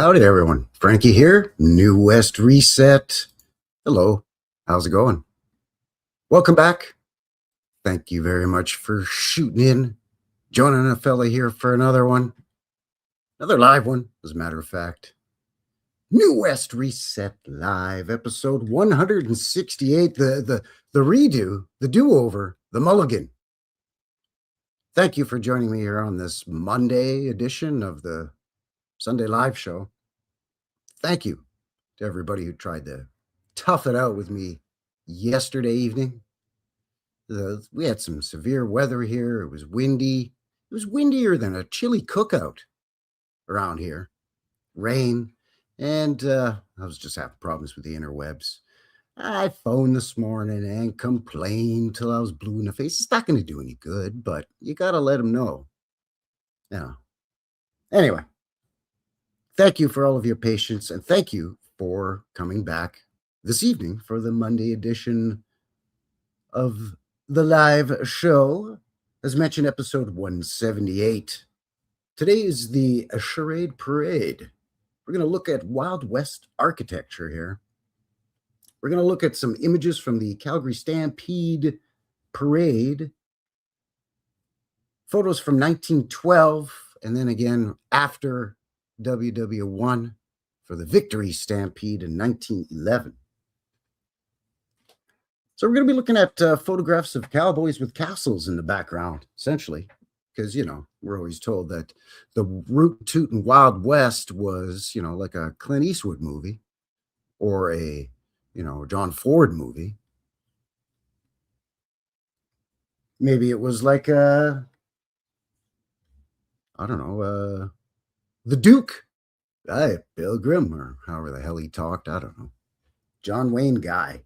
Howdy, everyone. Frankie here, New West Reset. Hello, how's it going? Welcome back. Thank you very much for shooting in, joining a fella here for another one, another live one, as a matter of fact. New West Reset Live, episode 168, the redo, the do-over, the mulligan. Thank you for joining me here on this Monday edition of the Sunday Live Show. Thank you to everybody who tried to tough it out with me yesterday evening. We had some severe weather here. It was windy. It was windier than a chili cookout around here. Rain. And I was just having problems with the interwebs. I phoned this morning and complained till I was blue in the face. It's not going to do any good, but you got to let them know. Yeah. Anyway, thank you for all of your patience, and thank you for coming back this evening for the Monday edition of the live show. As mentioned, episode 178. Today is the Charade Parade. We're going to look at Wild West architecture here. We're going to look at some images from the Calgary Stampede Parade, photos from 1912, and then again after WW1 for the Victory Stampede in 1911. So we're going to be looking at photographs of cowboys with castles in the background, essentially, because, we're always told that the Root Tootin' Wild West was, like a Clint Eastwood movie or a, John Ford movie. Maybe it was like The Duke, Bill Grimm, or however the hell he talked, I don't know. John Wayne guy.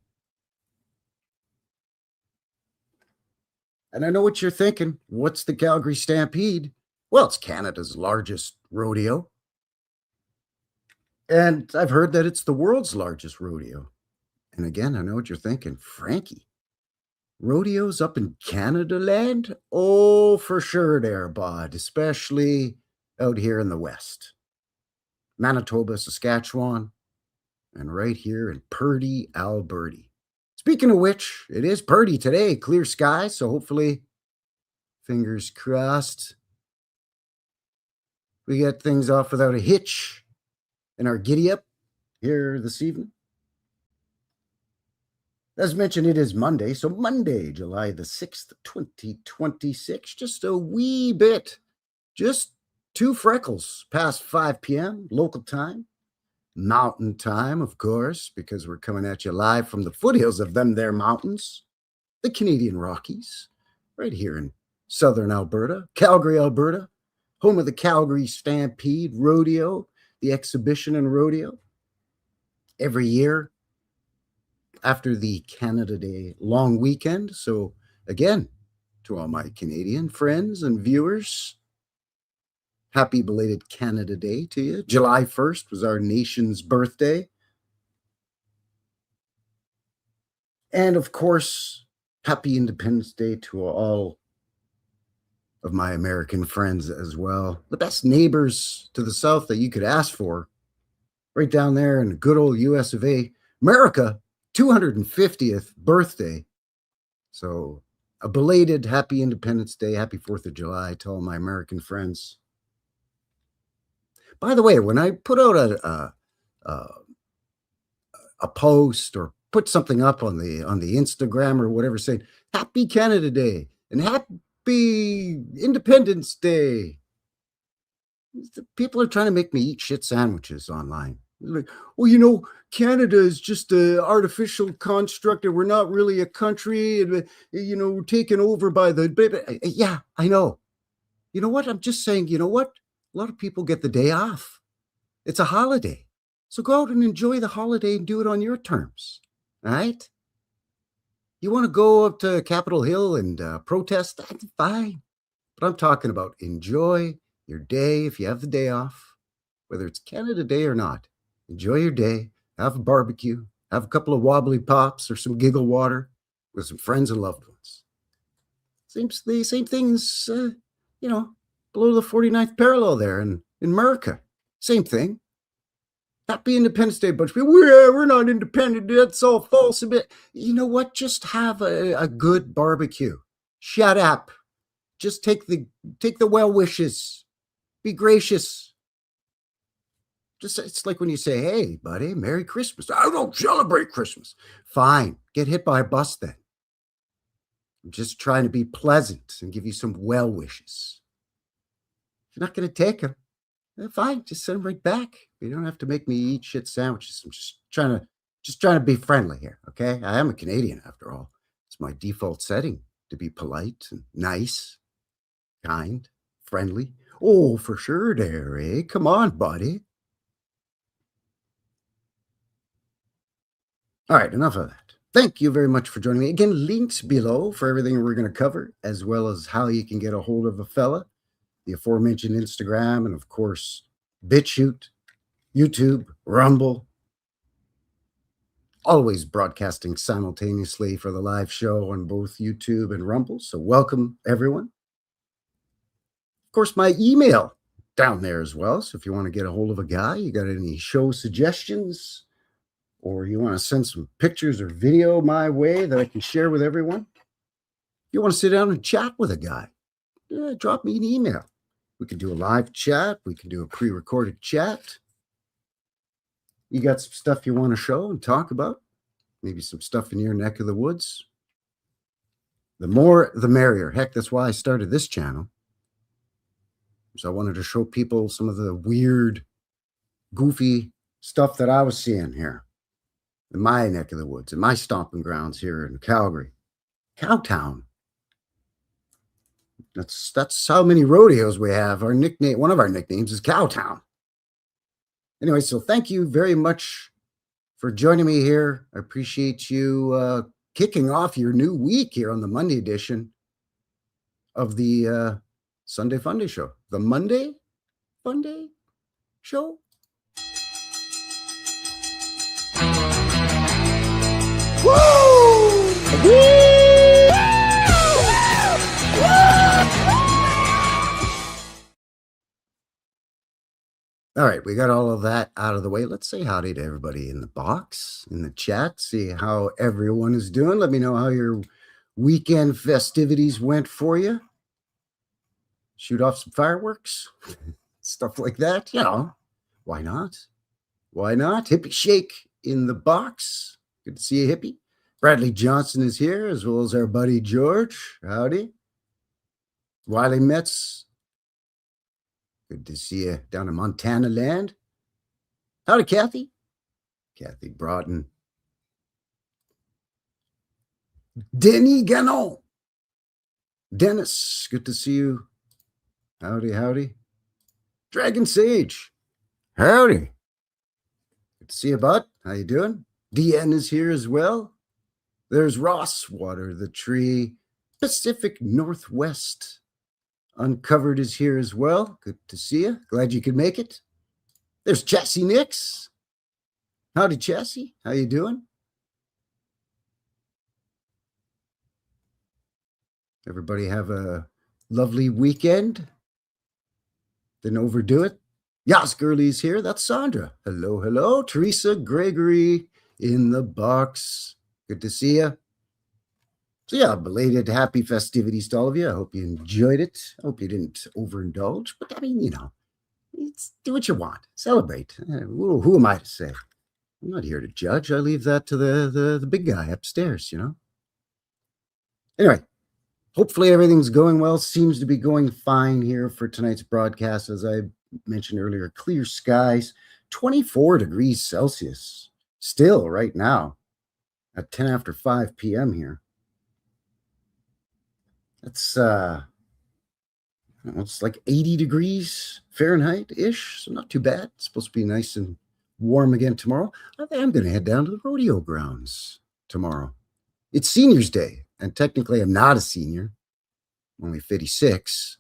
And I know what you're thinking. What's the Calgary Stampede? Well, it's Canada's largest rodeo. And I've heard that it's the world's largest rodeo. And again, I know what you're thinking. Frankie, rodeos up in Canada land? Oh, for sure there, bud. Especially out here in the West. Manitoba, Saskatchewan, and right here in Purdy, Alberta. Speaking of which, it is Purdy today, clear skies, so hopefully, fingers crossed, we get things off without a hitch in our giddy-up here this evening. As mentioned, it is Monday, so Monday, July the 6th, 2026, just a wee bit, just 2 freckles past 5 p.m. local time. Mountain time, of course, because we're coming at you live from the foothills of them there mountains, the Canadian Rockies, right here in southern Alberta, Calgary, Alberta, home of the Calgary Stampede Rodeo, the exhibition and rodeo. Every year after the Canada Day long weekend. So again, to all my Canadian friends and viewers, happy belated Canada Day to you. July 1st was our nation's birthday. And of course, happy Independence Day to all of my American friends as well. The best neighbors to the south that you could ask for. Right down there in the good old US of A. America, 250th birthday. So a belated happy Independence Day, happy 4th of July to all my American friends. By the way, when I put out a post or put something up on the Instagram or whatever saying Happy Canada Day and Happy Independence Day, people are trying to make me eat shit sandwiches online. Like, well, Canada is just an artificial construct and we're not really a country and, we're taken over by the... Yeah, I know. You know what? I'm just saying, you know what? A lot of people get the day off. It's a holiday. So go out and enjoy the holiday and do it on your terms. All right? You want to go up to Capitol Hill and protest? That's fine. But I'm talking about enjoy your day if you have the day off, whether it's Canada Day or not. Enjoy your day. Have a barbecue. Have a couple of wobbly pops or some giggle water with some friends and loved ones. The same things, below the 49th parallel there in America. Same thing. Happy Independence Day, bunch of people. We're not independent. That's all false. You know what? Just have a good barbecue. Shut up. Just take the well wishes. Be gracious. Just it's like when you say, "Hey, buddy, Merry Christmas." I don't celebrate Christmas. Fine, get hit by a bus then. I'm just trying to be pleasant and give you some well wishes. If you're not going to take them, fine, just send them right back. You don't have to make me eat shit sandwiches. I'm just trying to be friendly here. Okay, I am a Canadian after all. It's my default setting to be polite and nice, kind, friendly. Oh, for sure, there, eh? Come on, buddy. All right, enough of that. Thank you very much for joining me. Again, links below for everything we're going to cover, as well as how you can get a hold of a fella, the aforementioned Instagram, and of course, BitChute, YouTube, Rumble. Always broadcasting simultaneously for the live show on both YouTube and Rumble. So welcome, everyone. Of course, my email down there as well. So if you want to get a hold of a guy, you got any show suggestions, or you want to send some pictures or video my way that I can share with everyone, if you want to sit down and chat with a guy, drop me an email. We can do a live chat. We can do a pre-recorded chat. You got some stuff you want to show and talk about? Maybe some stuff in your neck of the woods? The more, the merrier. Heck, that's why I started this channel. So I wanted to show people some of the weird, goofy stuff that I was seeing here in my neck of the woods, in my stomping grounds here in Calgary. Cowtown. That's how many rodeos we have. Our nickname, one of our nicknames is Cowtown. Anyway, so thank you very much for joining me here. I appreciate you kicking off your new week here on the Monday edition of the Sunday Funday Show. The Monday Funday Show? Woo! Woo! All right, we got all of that out of the way. Let's say howdy to everybody in the box, in the chat, see how everyone is doing. Let me know how your weekend festivities went for you. Shoot off some fireworks, stuff like that. You know, why not? Why not? Hippie Shake in the box. Good to see you, Hippie. Bradley Johnson is here, as well as our buddy George. Howdy. Wiley Metz. Good to see you down in Montana land. Howdy, Kathy. Kathy Broughton. Denny Ganon. Dennis, good to see you. Howdy, howdy. Dragon Sage. Howdy. Good to see you, bud. How you doing? DN is here as well. There's Ross Water, the tree. Pacific Northwest Uncovered is here as well. Good to see you. Glad you could make it. There's Chassis Nix. Howdy, Chassis. How you doing? Everybody have a lovely weekend. Didn't overdo it. Yas Gurley's here. That's Sandra. Hello, hello. Teresa Gregory in the box. Good to see you. So yeah, belated happy festivities to all of you. I hope you enjoyed it. I hope you didn't overindulge. But I mean, you know, do what you want. Celebrate. Who am I to say? I'm not here to judge. I leave that to the big guy upstairs, you know. Anyway, hopefully everything's going well. Seems to be going fine here for tonight's broadcast. As I mentioned earlier, clear skies, 24 degrees Celsius. Still right now at 10 after 5 p.m. here. That's it's like 80 degrees Fahrenheit-ish, so not too bad. It's supposed to be nice and warm again tomorrow. I think I'm going to head down to the rodeo grounds tomorrow. It's Seniors Day, and technically I'm not a senior. I'm only 56.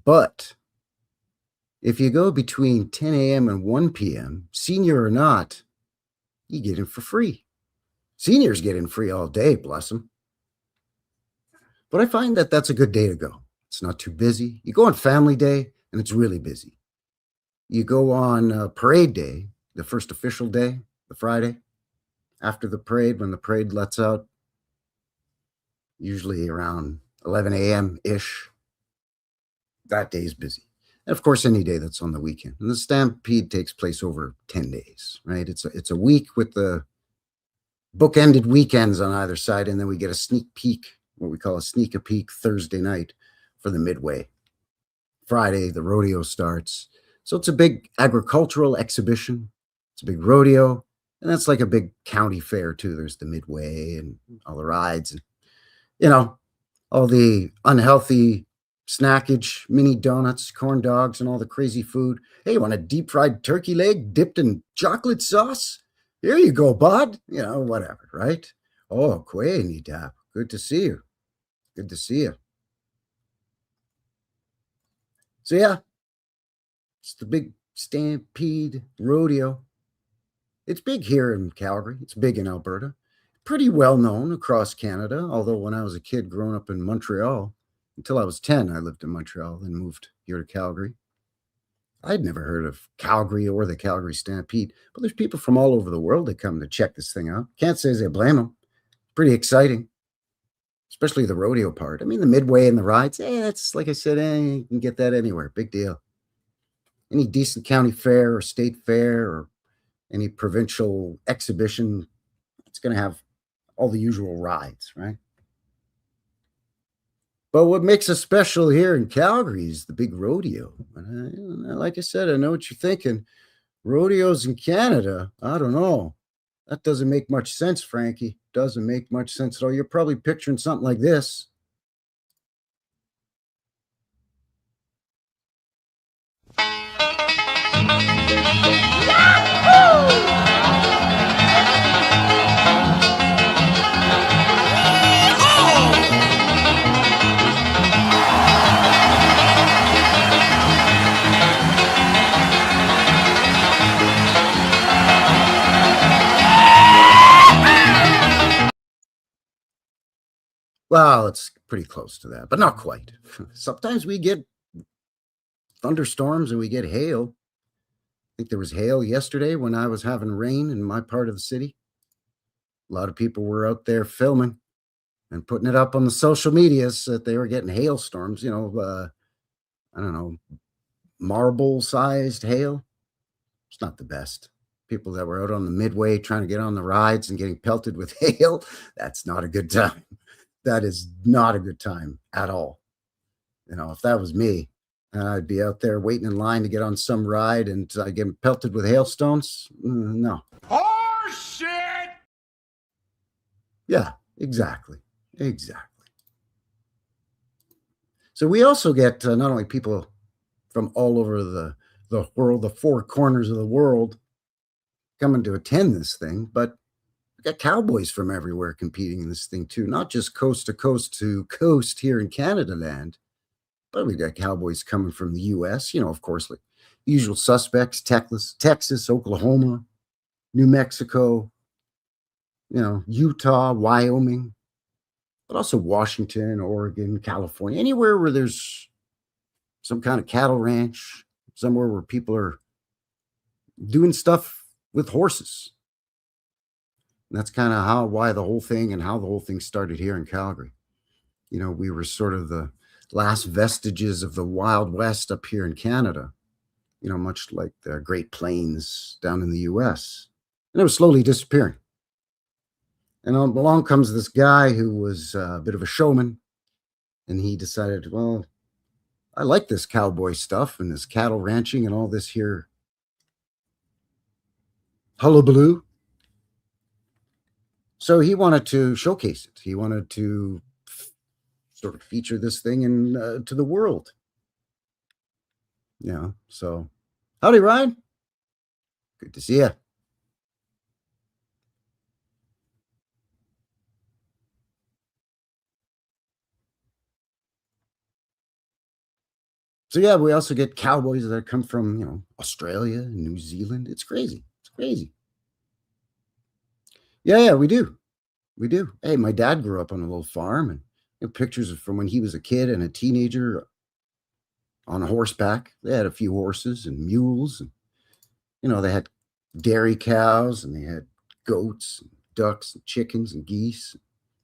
But if you go between 10 a.m. and 1 p.m., senior or not, you get in for free. Seniors get in free all day, bless them. But I find that that's a good day to go. It's not too busy. You go on family day, and it's really busy. You go on parade day, the first official day, the Friday after the parade, when the parade lets out, usually around 11 a.m. ish. That day is busy. And of course, any day that's on the weekend. And the Stampede takes place over 10 days, right? It's a week with the bookended weekends on either side, and then we get a sneak peek, what we call a sneak a peek Thursday night for the midway. Friday, the rodeo starts. So it's a big agricultural exhibition. It's a big rodeo, and that's like a big county fair too. There's the midway and all the rides, and all the unhealthy snackage, mini donuts, corn dogs, and all the crazy food. Hey, you want a deep fried turkey leg dipped in chocolate sauce? Here you go, bud. Whatever, right? Oh, Quay, Dap. Good to see you. Good to see you. So, yeah, it's the big Stampede Rodeo. It's big here in Calgary. It's big in Alberta. Pretty well known across Canada, although when I was a kid growing up in Montreal, until I was 10, I lived in Montreal, then moved here to Calgary. I'd never heard of Calgary or the Calgary Stampede, but there's people from all over the world that come to check this thing out. Can't say as I blame them. Pretty exciting, especially the rodeo part. I mean, the midway and the rides, it's like I said, you can get that anywhere. Big deal. Any decent county fair or state fair or any provincial exhibition, it's going to have all the usual rides, right? But what makes us special here in Calgary is the big rodeo. Like I said, I know what you're thinking. Rodeos in Canada, I don't know. That doesn't make much sense, Frankie. Doesn't make much sense at all. You're probably picturing something like this. Well, it's pretty close to that, but not quite. Sometimes we get thunderstorms and we get hail. I think there was hail yesterday when I was having rain in my part of the city. A lot of people were out there filming and putting it up on the social medias that they were getting hailstorms, I don't know, marble-sized hail. It's not the best. People that were out on the midway trying to get on the rides and getting pelted with hail, that's not a good time. That is not a good time at all. If that was me, I'd be out there waiting in line to get on some ride and I get pelted with hailstones. No. Oh, shit! Yeah, exactly. Exactly. So we also get not only people from all over the world, the four corners of the world coming to attend this thing, but we got cowboys from everywhere competing in this thing too, not just coast to coast here in Canada land, but we got cowboys coming from the U.S., of course, like usual suspects, Texas, Oklahoma, New Mexico, Utah, Wyoming, but also Washington, Oregon, California, anywhere where there's some kind of cattle ranch, somewhere where people are doing stuff with horses. And that's kind of why the whole thing started here in Calgary. We were sort of the last vestiges of the Wild West up here in Canada, much like the Great Plains down in the US. And it was slowly disappearing. And along comes this guy who was a bit of a showman. And he decided, well, I like this cowboy stuff and this cattle ranching and all this here hullabaloo. So he wanted to showcase it. He wanted to sort of feature this thing to the world. So howdy, Ryan. Good to see you. So yeah, we also get cowboys that come from, Australia and New Zealand. It's crazy. It's crazy. Yeah, we do. We do. Hey, my dad grew up on a little farm and pictures from when he was a kid and a teenager on a horseback. They had a few horses and mules and they had dairy cows, and they had goats, and ducks, and chickens, and geese, and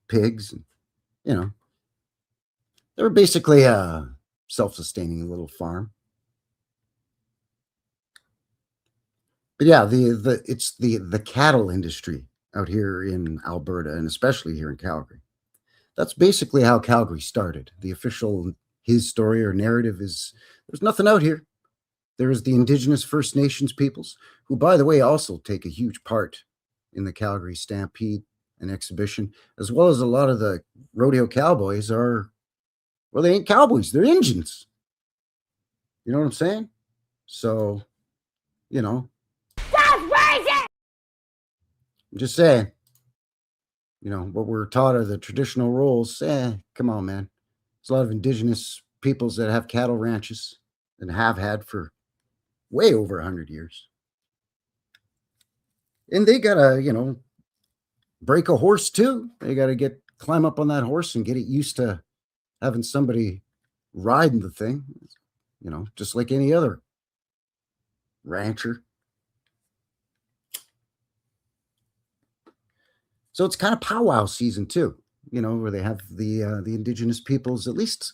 pigs, and they were basically a self-sustaining little farm. But yeah, it's the cattle industry out here in Alberta, and especially here in Calgary. That's basically how Calgary started. The official his story or narrative is there's nothing out here. There is the Indigenous First Nations peoples, who, by the way, also take a huge part in the Calgary Stampede and exhibition, as well as a lot of the rodeo cowboys are, well, they ain't cowboys, they're Indians. You know what I'm saying? So, I'm just saying, what we're taught are the traditional roles. Come on, man. There's a lot of Indigenous peoples that have cattle ranches and have had for way over 100 years. And they got to, break a horse too. They got to climb up on that horse and get it used to having somebody riding the thing, just like any other rancher. So it's kind of powwow season too, where they have the Indigenous peoples, at least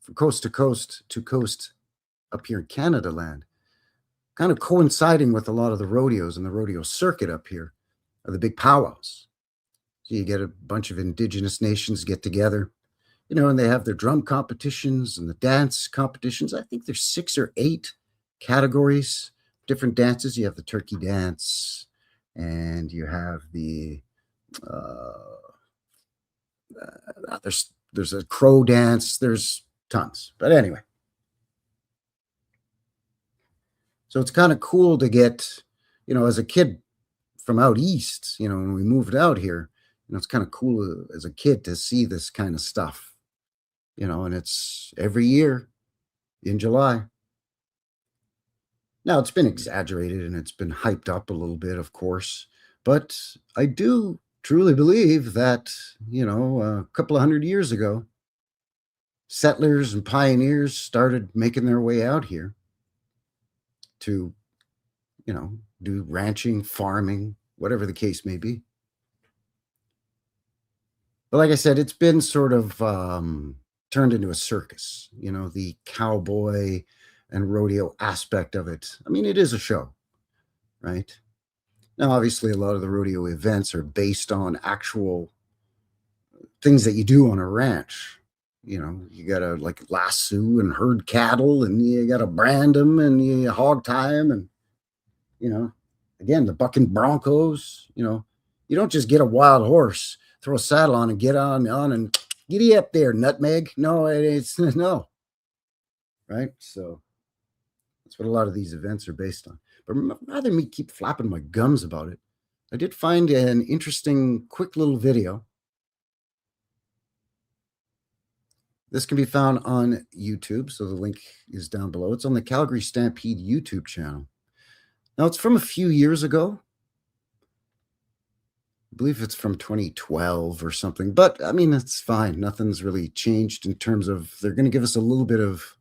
from coast to coast up here in Canada land, kind of coinciding with a lot of the rodeos and the rodeo circuit up here are the big powwows. So you get a bunch of Indigenous nations get together, and they have their drum competitions and the dance competitions. I think there's 6 or 8 categories, different dances. You have the turkey dance, and you have the there's a crow dance. There's tons, but anyway. So it's kind of cool to get, as a kid from out east, when we moved out here, it's kind of cool as a kid to see this kind of stuff, and it's every year in July. Now, it's been exaggerated and it's been hyped up a little bit, of course, but I do truly believe that, a couple of 100 years ago, settlers and pioneers started making their way out here to, do ranching, farming, whatever the case may be. But like I said, it's been sort of turned into a circus, the cowboy and rodeo aspect of it. I mean, it is a show, right? Now, obviously, a lot of the rodeo events are based on actual things that you do on a ranch. You got to lasso and herd cattle, and you got to brand them, and you hog tie them, and, again, the bucking broncos, you don't just get a wild horse, throw a saddle on and get on and giddy up there, nutmeg. No, it's no. Right? So that's what a lot of these events are based on. But rather than me keep flapping my gums about it, I did find an interesting, quick little video. This can be found on YouTube, so the link is down below. It's on the Calgary Stampede YouTube channel. Now, it's from a few years ago. I believe it's from 2012 or something, but I mean, it's fine. Nothing's really changed in terms of, they're going to give us a little bit of,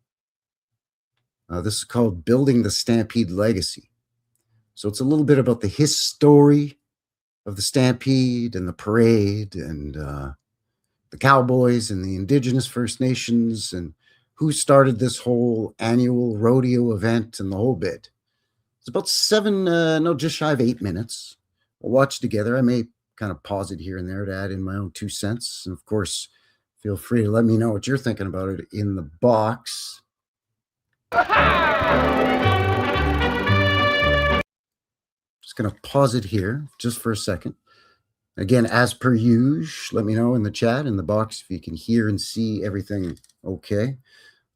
this is called Building the Stampede Legacy. So it's a little bit about the history of the Stampede and the parade and the Cowboys and the Indigenous First Nations and who started this whole annual rodeo event and the whole bit. It's about just shy of 8 minutes. We'll watch together. I may kind of pause it here and there to add in my own 2 cents. And of course, feel free to let me know what you're thinking about it in the box. Just going to pause it here just for a second. Again, as per usual, let me know in the chat, in the box, if you can hear and see everything okay.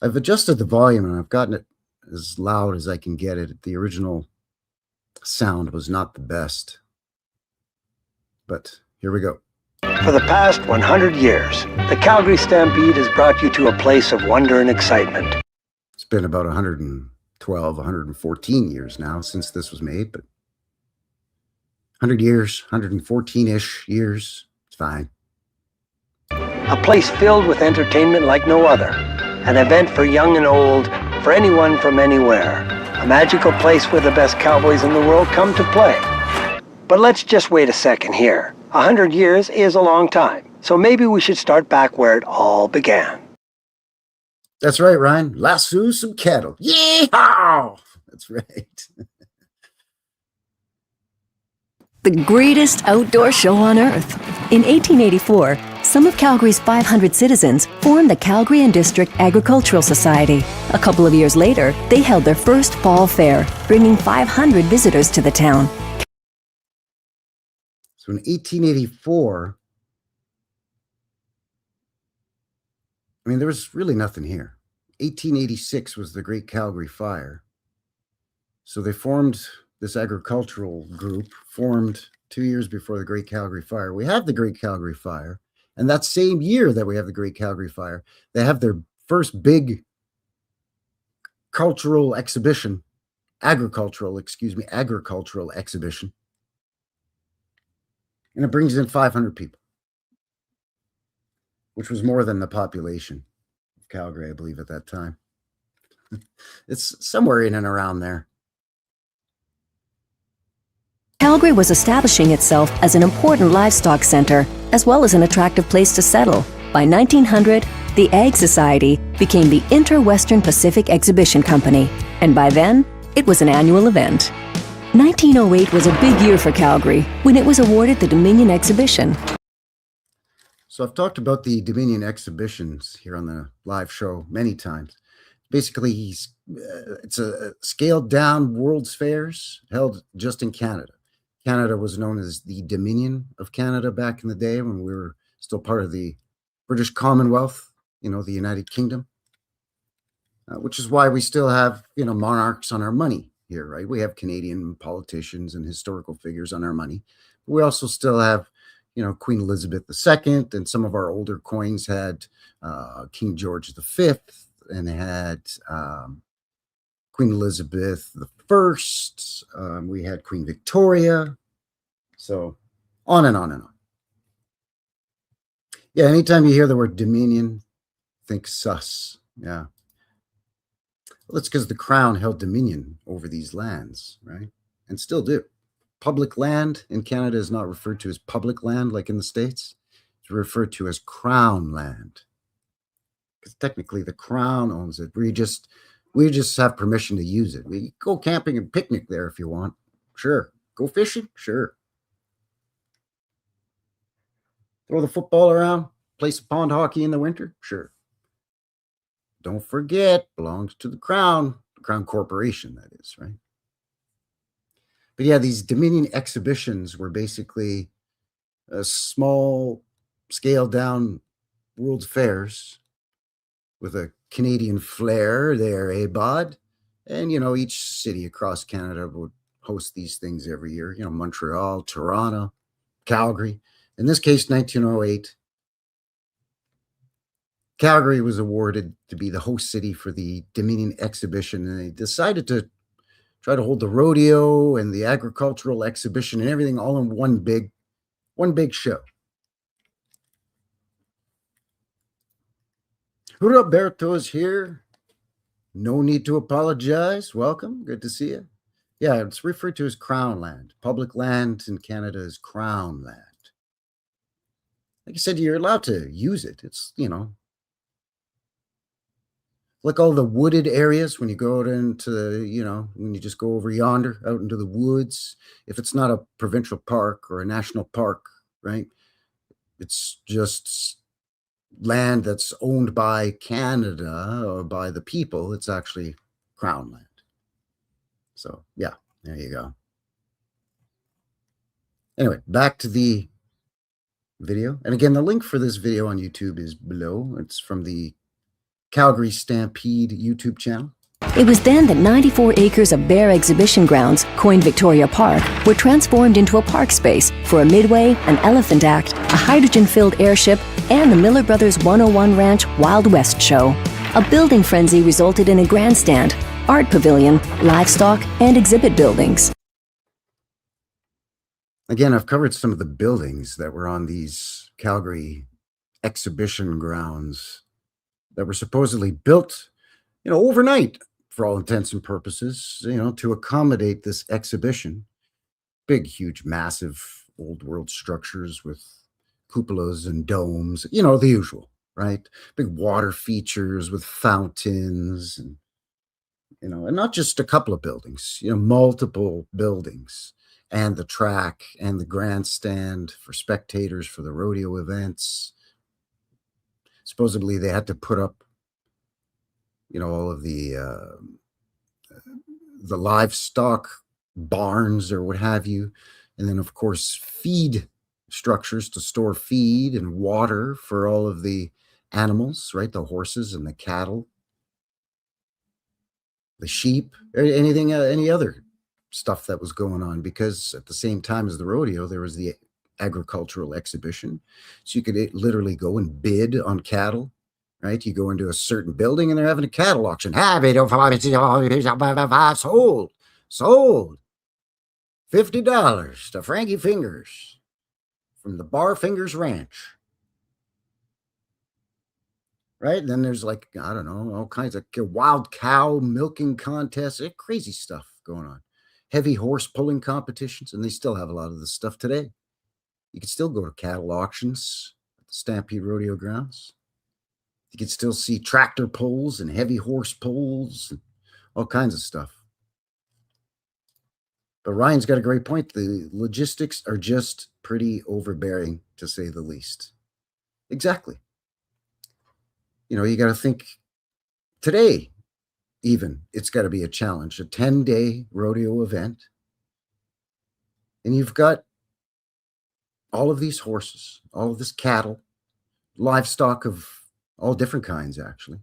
I've adjusted the volume and I've gotten it as loud as I can get it. The original sound was not the best. But here we go. For the past 100 years, the Calgary Stampede has brought you to a place of wonder and excitement. It's been about 112, 114 years now since this was made, but 100 years, 114-ish years, it's fine. A place filled with entertainment like no other. An event for young and old, for anyone from anywhere. a magical place where the best cowboys in the world come to play. But let's just wait a second here. 100 years is a long time, so maybe we should start back where it all began. That's right, Ryan. Lasso some cattle. Yee-haw! That's right. The greatest outdoor show on earth. In 1884, some of Calgary's 500 citizens formed the Calgary and District Agricultural Society. A couple of years later, they held their first fall fair, bringing 500 visitors to the town. So in 1884, I mean, there was really nothing here. 1886 was the Great Calgary Fire. So they formed this agricultural group, formed 2 years before the Great Calgary Fire. We have the Great Calgary Fire. And that same year that we have the Great Calgary Fire, they have their first big agricultural exhibition. And it brings in 500 people, which was more than the population of Calgary, I believe, at that time. It's somewhere in and around there. Calgary was establishing itself as an important livestock center, as well as an attractive place to settle. By 1900, the Ag Society became the Inter-Western Pacific Exhibition Company, and by then, it was an annual event. 1908 was a big year for Calgary when it was awarded the Dominion Exhibition. So I've talked about the Dominion exhibitions here on the live show many times. Basically, it's a scaled down World's Fairs held just in Canada. Canada was known as the Dominion of Canada back in the day when we were still part of the British Commonwealth, the United Kingdom, which is why we still have, monarchs on our money here, right? We have Canadian politicians and historical figures on our money. We also still have, Queen Elizabeth II, and some of our older coins had King George V, and they had Queen Elizabeth I. We had Queen Victoria. So on and on and on. Yeah, anytime you hear the word Dominion, think sus. Yeah. Well, that's because the crown held dominion over these lands, right? And still do. Public land in Canada is not referred to as public land like in the States. It's referred to as crown land. Because technically the crown owns it. We just have permission to use it. We go camping and picnic there if you want. Sure. Go fishing? Sure. Throw the football around? Play some pond hockey in the winter? Sure. Don't forget, belongs to the Crown Corporation, that is, right? But yeah, these Dominion exhibitions were basically a small, scaled down World's Fairs with a Canadian flair there, bod? And, each city across Canada would host these things every year. Montreal, Toronto, Calgary. In this case, 1908. Calgary was awarded to be the host city for the Dominion exhibition, and they decided to try to hold the rodeo and the agricultural exhibition and everything all in one big show. Roberto is here. No need to apologize. Welcome. Good to see you. Yeah, it's referred to as Crown land. Public land in Canada is Crown land. Like I said, you're allowed to use it. It's, like all the wooded areas when you go out into, when you just go over yonder out into the woods. If it's not a provincial park or a national park, right? It's just land that's owned by Canada or by the people. It's actually Crown land. So, yeah, there you go. Anyway, back to the video. And again, the link for this video on YouTube is below. It's from the Calgary Stampede YouTube channel. It was then that 94 acres of bare exhibition grounds, coined Victoria Park, were transformed into a park space for a midway, an elephant act, a hydrogen-filled airship, and the Miller Brothers 101 Ranch Wild West show. A building frenzy resulted in a grandstand, art pavilion, livestock, and exhibit buildings. Again, I've covered some of the buildings that were on these Calgary exhibition grounds that were supposedly built, overnight for all intents and purposes, to accommodate this exhibition. Big, huge, massive old world structures with cupolas and domes, the usual, right? Big water features with fountains and not just a couple of buildings, multiple buildings, and the track and the grandstand for spectators for the rodeo events. Supposedly they had to put up, all of the livestock barns or what have you. And then, of course, feed structures to store feed and water for all of the animals, right? The horses and the cattle, the sheep, anything, any other stuff that was going on. Because at the same time as the rodeo, there was the agricultural exhibition. So you could literally go and bid on cattle, right? You go into a certain building and they're having a cattle auction. Sold. $50 to Frankie Fingers from the Bar Fingers Ranch. Right? And then there's like, I don't know, all kinds of wild cow milking contests, crazy stuff going on. Heavy horse pulling competitions, and they still have a lot of this stuff today. You can still go to cattle auctions at the Stampede Rodeo grounds. You can still see tractor pulls and heavy horse pulls and all kinds of stuff. But Ryan's got a great point. The logistics are just pretty overbearing, to say the least. Exactly. You got to think today, even, it's got to be a challenge, a 10-day rodeo event. And you've got all of these horses, all of this cattle, livestock of all different kinds, actually,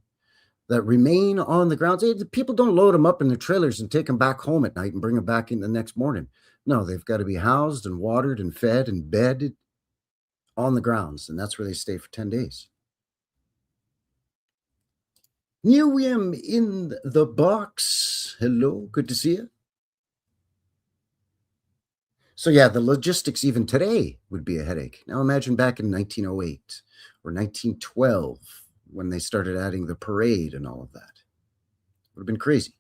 that remain on the grounds. People don't load them up in their trailers and take them back home at night and bring them back in the next morning. No, they've got to be housed and watered and fed and bedded on the grounds. And that's where they stay for 10 days. New in the box. Hello, good to see you. So yeah, the logistics even today would be a headache. Now imagine back in 1908 or 1912 when they started adding the parade and all of that. Would have been crazy.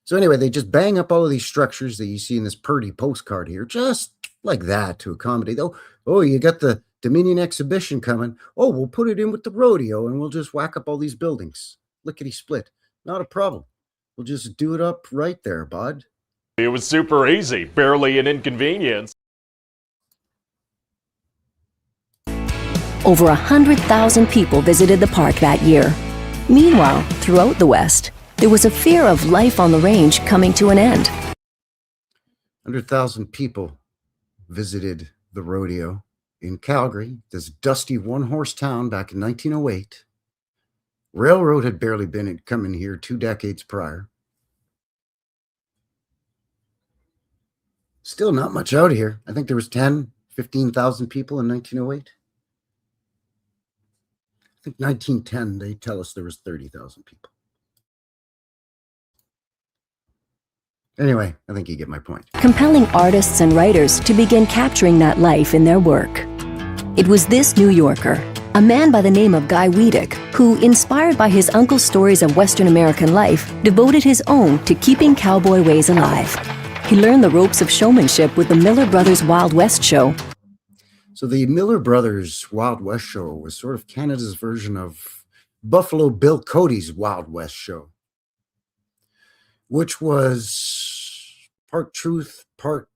So anyway, they just bang up all of these structures that you see in this Purdy postcard here, just like that to accommodate. Oh, you got the Dominion exhibition coming. Oh, we'll put it in with the rodeo and we'll just whack up all these buildings. Lickety split. Not a problem. We'll just do it up right there, bud. It was super easy, barely an inconvenience. Over 100,000 people visited the park that year. Meanwhile, throughout the West, there was a fear of life on the range coming to an end. 100,000 people visited the rodeo in Calgary, this dusty one-horse town back in 1908. Railroad had barely been coming here 2 decades prior. Still not much out here. I think there was 15,000 people in 1908. I think 1910, they tell us there was 30,000 people. Anyway, I think you get my point. Compelling artists and writers to begin capturing that life in their work. It was this New Yorker, a man by the name of Guy Wiedeck, who, inspired by his uncle's stories of Western American life, devoted his own to keeping cowboy ways alive. He learned the ropes of showmanship with the Miller Brothers Wild West show. So the Miller Brothers Wild West show was sort of Canada's version of Buffalo Bill Cody's Wild West show, which was part truth, part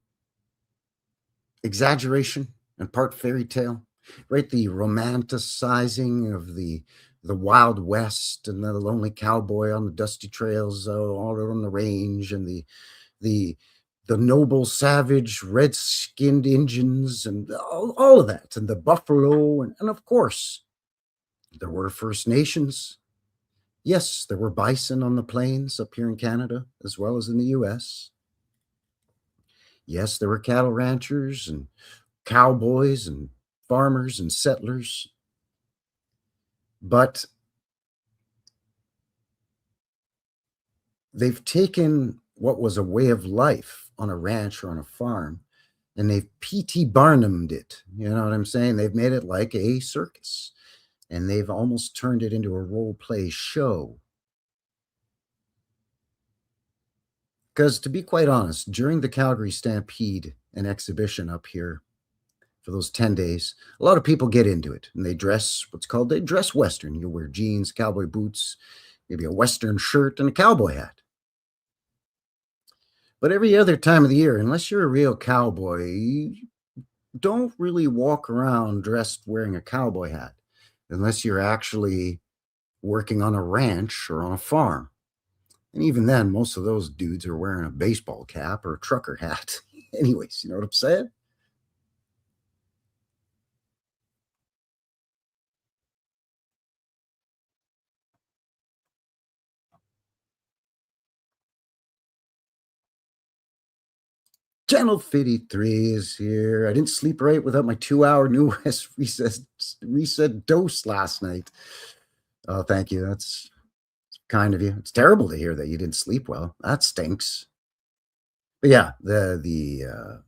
exaggeration, and part fairy tale, right? The romanticizing of the Wild West and the lonely cowboy on the dusty trails all out on the range, and the noble, savage, red-skinned Indians and all of that, and the buffalo, and of course, there were First Nations. Yes, there were bison on the plains up here in Canada, as well as in the U.S. Yes, there were cattle ranchers and cowboys and farmers and settlers. But they've taken what was a way of life on a ranch or on a farm, and they've P.T. Barnumed it. You know what I'm saying? They've made it like a circus, and they've almost turned it into a role play show. Because to be quite honest, during the Calgary Stampede and exhibition up here for those 10 days, a lot of people get into it and they dress they dress Western. You wear jeans, cowboy boots, maybe a Western shirt and a cowboy hat. But every other time of the year, unless you're a real cowboy, you don't really walk around dressed wearing a cowboy hat unless you're actually working on a ranch or on a farm. And even then, most of those dudes are wearing a baseball cap or a trucker hat. Anyways, you know what I'm saying? Channel 53 is here. I didn't sleep right without my 2-hour New West reset dose last night. Oh, thank you. That's kind of you. It's terrible to hear that you didn't sleep well. That stinks. But yeah, the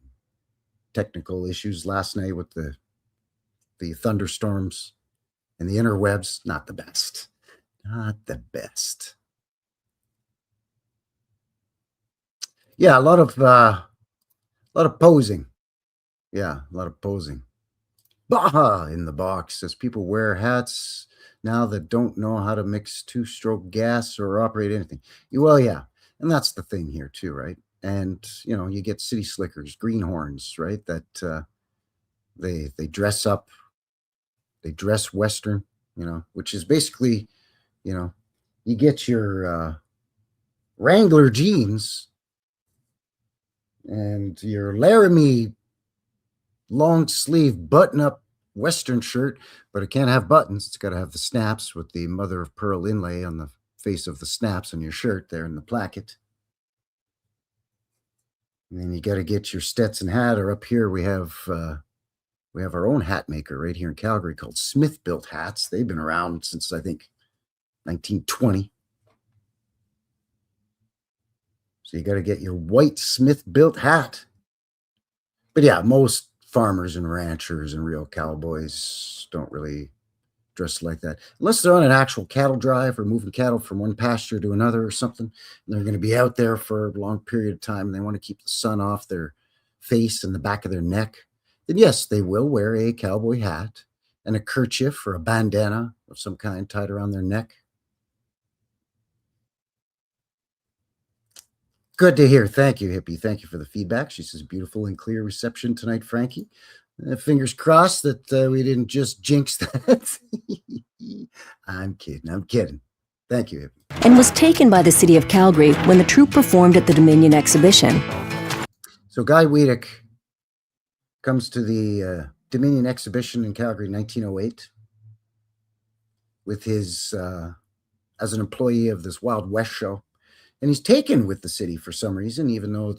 technical issues last night with the thunderstorms and the interwebs, not the best. Not the best. Yeah, a lot of posing. Yeah, a lot of posing. Baja in the box as people wear hats now that don't know how to mix two-stroke gas or operate anything. Well, yeah, and that's the thing here too, right? And you get city slickers, greenhorns, right? That they dress up, they dress Western, which is basically, you get your Wrangler jeans and your Laramie long sleeve button up Western shirt, but it can't have buttons. It's got to have the snaps with the mother of pearl inlay on the face of the snaps on your shirt there in the placket. And then you got to get your Stetson hat, or up here we have our own hat maker right here in Calgary called Smith Built Hats. They've been around since I think 1920. So you got to get your white Smith Built hat. But yeah, most farmers and ranchers and real cowboys don't really dress like that unless they're on an actual cattle drive or moving cattle from one pasture to another or something, and they're going to be out there for a long period of time and they want to keep the sun off their face and the back of their neck. Then yes, they will wear a cowboy hat and a kerchief or a bandana of some kind tied around their neck. Good to hear. Thank you, Hippie. Thank you for the feedback. She says, beautiful and clear reception tonight, Frankie. Fingers crossed that we didn't just jinx that. I'm kidding. Thank you, Hippie. And was taken by the city of Calgary when the troupe performed at the Dominion exhibition. So Guy Wiedeck comes to the Dominion exhibition in Calgary in 1908 with his, as an employee of this Wild West show. And he's taken with the city for some reason, even though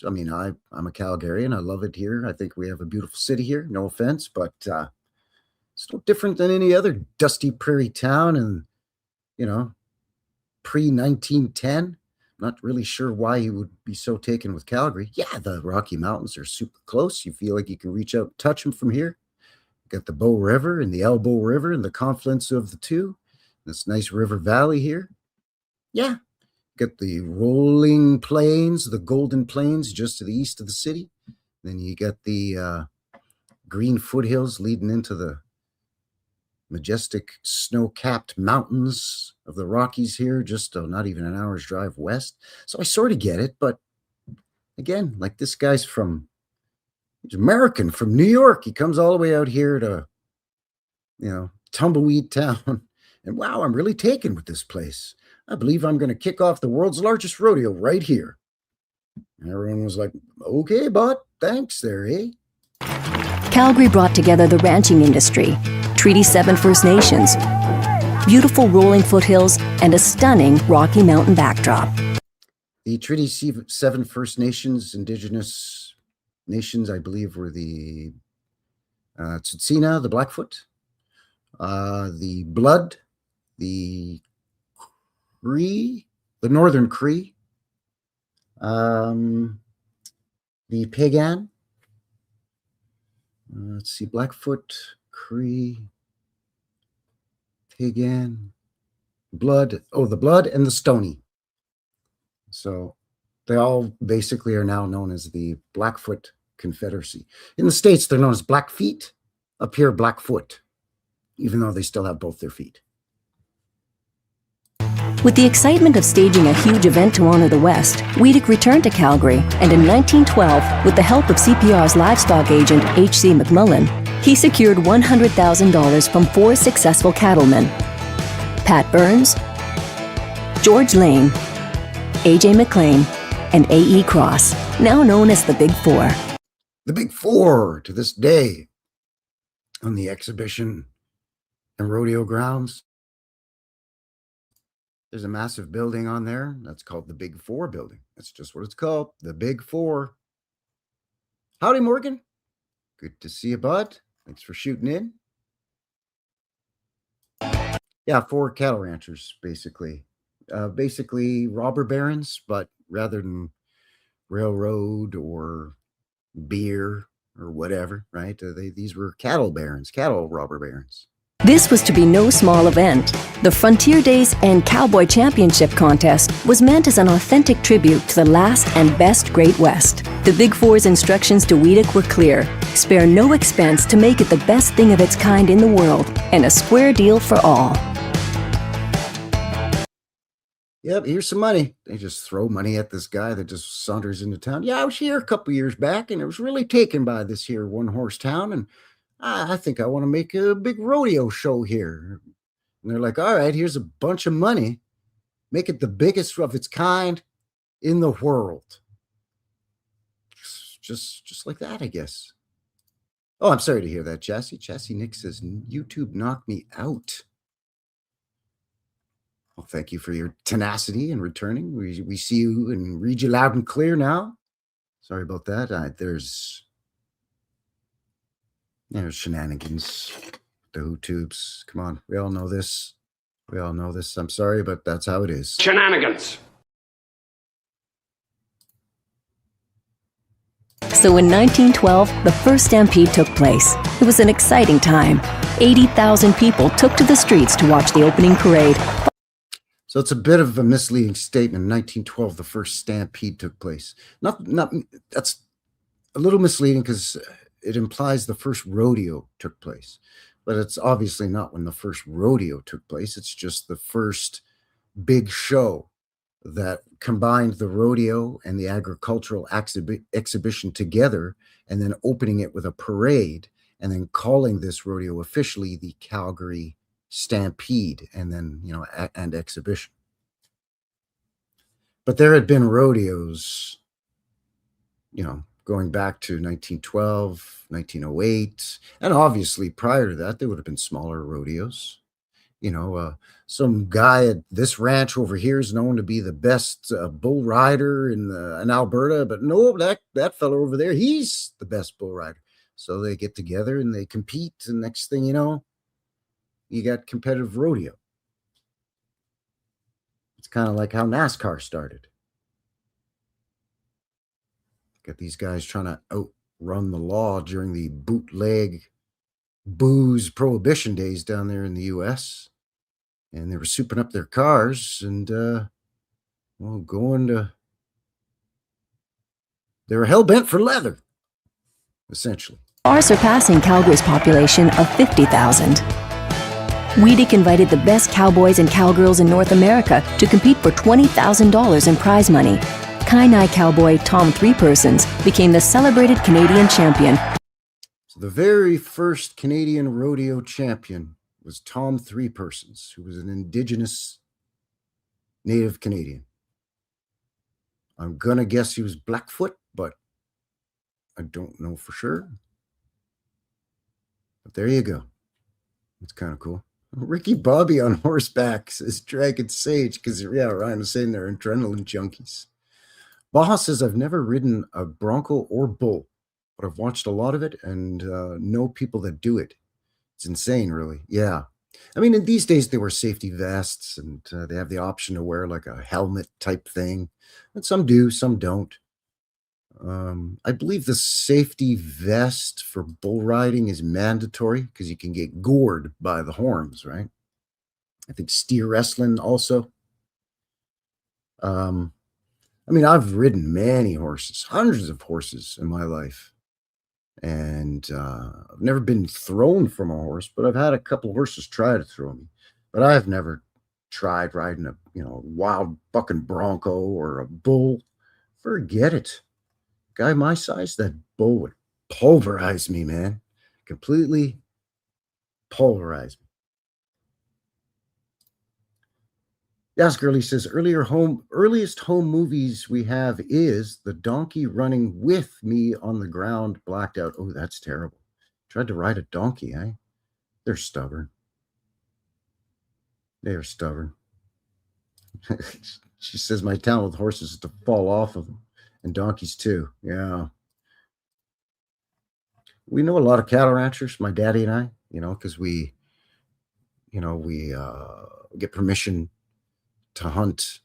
I'm a Calgarian. I love it here. I think we have a beautiful city here. No offense, but it's no different than any other dusty prairie town. And, pre-1910, not really sure why he would be so taken with Calgary. Yeah, the Rocky Mountains are super close. You feel like you can reach out and touch them from here. You got the Bow River and the Elbow River and the confluence of the two. This nice river valley here. Yeah. Got the rolling plains, the Golden Plains just to the east of the city. Then you got the green foothills leading into the majestic snow-capped mountains of the Rockies here, just not even an hour's drive west. So I sort of get it, but again, like this guy's he's American from New York. He comes all the way out here to, tumbleweed town. And wow, I'm really taken with this place. I believe I'm going to kick off the world's largest rodeo right here. And everyone was like, okay, bud, thanks there, eh? Calgary brought together the ranching industry, Treaty 7 First Nations, beautiful rolling foothills, and a stunning Rocky Mountain backdrop. The Treaty 7 First Nations, Indigenous nations, I believe, were the Tsutsina, the Blackfoot, the Blood, the Cree, the Northern Cree, the Piegan, let's see, Blackfoot, Cree, Piegan, Blood, the Blood and the Stony. So They all basically are now known as the Blackfoot Confederacy. In the States, they're known as Blackfeet. Up here, Blackfoot, even though they still have both their feet. With the excitement of staging a huge event to honor the West, Weedick returned to Calgary, and in 1912, with the help of CPR's livestock agent H.C. McMullen, he secured $100,000 from 4 successful cattlemen: Pat Burns, George Lane, A.J. McLean, and A.E. Cross, now known as the Big Four. The Big Four, to this day, on the exhibition and rodeo grounds. There's a massive building on there. That's called the Big Four building. That's just what it's called, the Big Four. Howdy, Morgan. Good to see you, bud. Thanks for shooting in. Yeah, 4 cattle ranchers, basically. Basically robber barons, but rather than railroad or beer or whatever, right? These were cattle barons, cattle robber barons. This was to be no small event. The Frontier Days and Cowboy Championship contest was meant as an authentic tribute to the last and best Great West. The Big Four's instructions to Weedick were clear: spare no expense to make it the best thing of its kind in the world, and a square deal for all. Yep, here's some money. They just throw money at this guy that just saunters into town. Yeah, I was here a couple years back, and it was really taken by this here one-horse town, and I think I want to make a big rodeo show here. And they're like, all right, here's a bunch of money. Make it the biggest of its kind in the world. Just like that, I guess. Oh, I'm sorry to hear that, Chassis. Chassis Nick says, YouTube knocked me out. Well, thank you for your tenacity in returning. We see you and read you loud and clear now. Sorry about that. There's shenanigans. The YouTubes. Come on. We all know this. We all know this. I'm sorry, but that's how it is. Shenanigans. So in 1912, the first stampede took place. It was an exciting time. 80,000 people took to the streets to watch the opening parade. So it's a bit of a misleading statement. In 1912, the first stampede took place. That's a little misleading because it implies the first rodeo took place. But it's obviously not when the first rodeo took place. It's just the first big show that combined the rodeo and the agricultural exhibition together, and then opening it with a parade, and then calling this rodeo officially the Calgary Stampede, and then, and exhibition. But there had been rodeos, going back to 1912, 1908, and obviously prior to that, there would have been smaller rodeos. Some guy at this ranch over here is known to be the best bull rider in Alberta, but no, that fellow over there, he's the best bull rider. So they get together and they compete, and next thing you know, you got competitive rodeo. It's kind of like how NASCAR started. Got these guys trying to outrun the law during the bootleg booze prohibition days down there in the U.S. And they were souping up their cars and, they were hell-bent for leather, essentially. Far surpassing Calgary's population of 50,000. Weedick invited the best cowboys and cowgirls in North America to compete for $20,000 in prize money. Kainai cowboy Tom Three Persons became the celebrated Canadian champion. So the very first Canadian rodeo champion was Tom Three Persons, who was an Indigenous Native Canadian. I'm going to guess he was Blackfoot, but I don't know for sure. But there you go. It's kind of cool. Ricky Bobby on horseback says Dragon Sage, because, Ryan was saying they're adrenaline junkies. Baja says, I've never ridden a bronco or bull, but I've watched a lot of it and know people that do it. It's insane, really. Yeah. I mean, in these days, they wear safety vests and they have the option to wear like a helmet type thing. And some do, some don't. I believe the safety vest for bull riding is mandatory because you can get gored by the horns, right? I think steer wrestling also. I mean, I've ridden many horses, hundreds of horses in my life. And I've never been thrown from a horse, but I've had a couple horses try to throw me. But I've never tried riding a wild bucking bronco or a bull. Forget it. Guy my size, that bull would pulverize me, man. Completely pulverize me. Yes, Girlie says earliest home movies we have is the donkey running with me on the ground, blacked out. Oh, that's terrible. Tried to ride a donkey, eh? They're stubborn. They are stubborn. She says my talent with horses is to fall off of them, and donkeys too. Yeah. We know a lot of cattle ranchers, my daddy and I, because we get permission to hunt,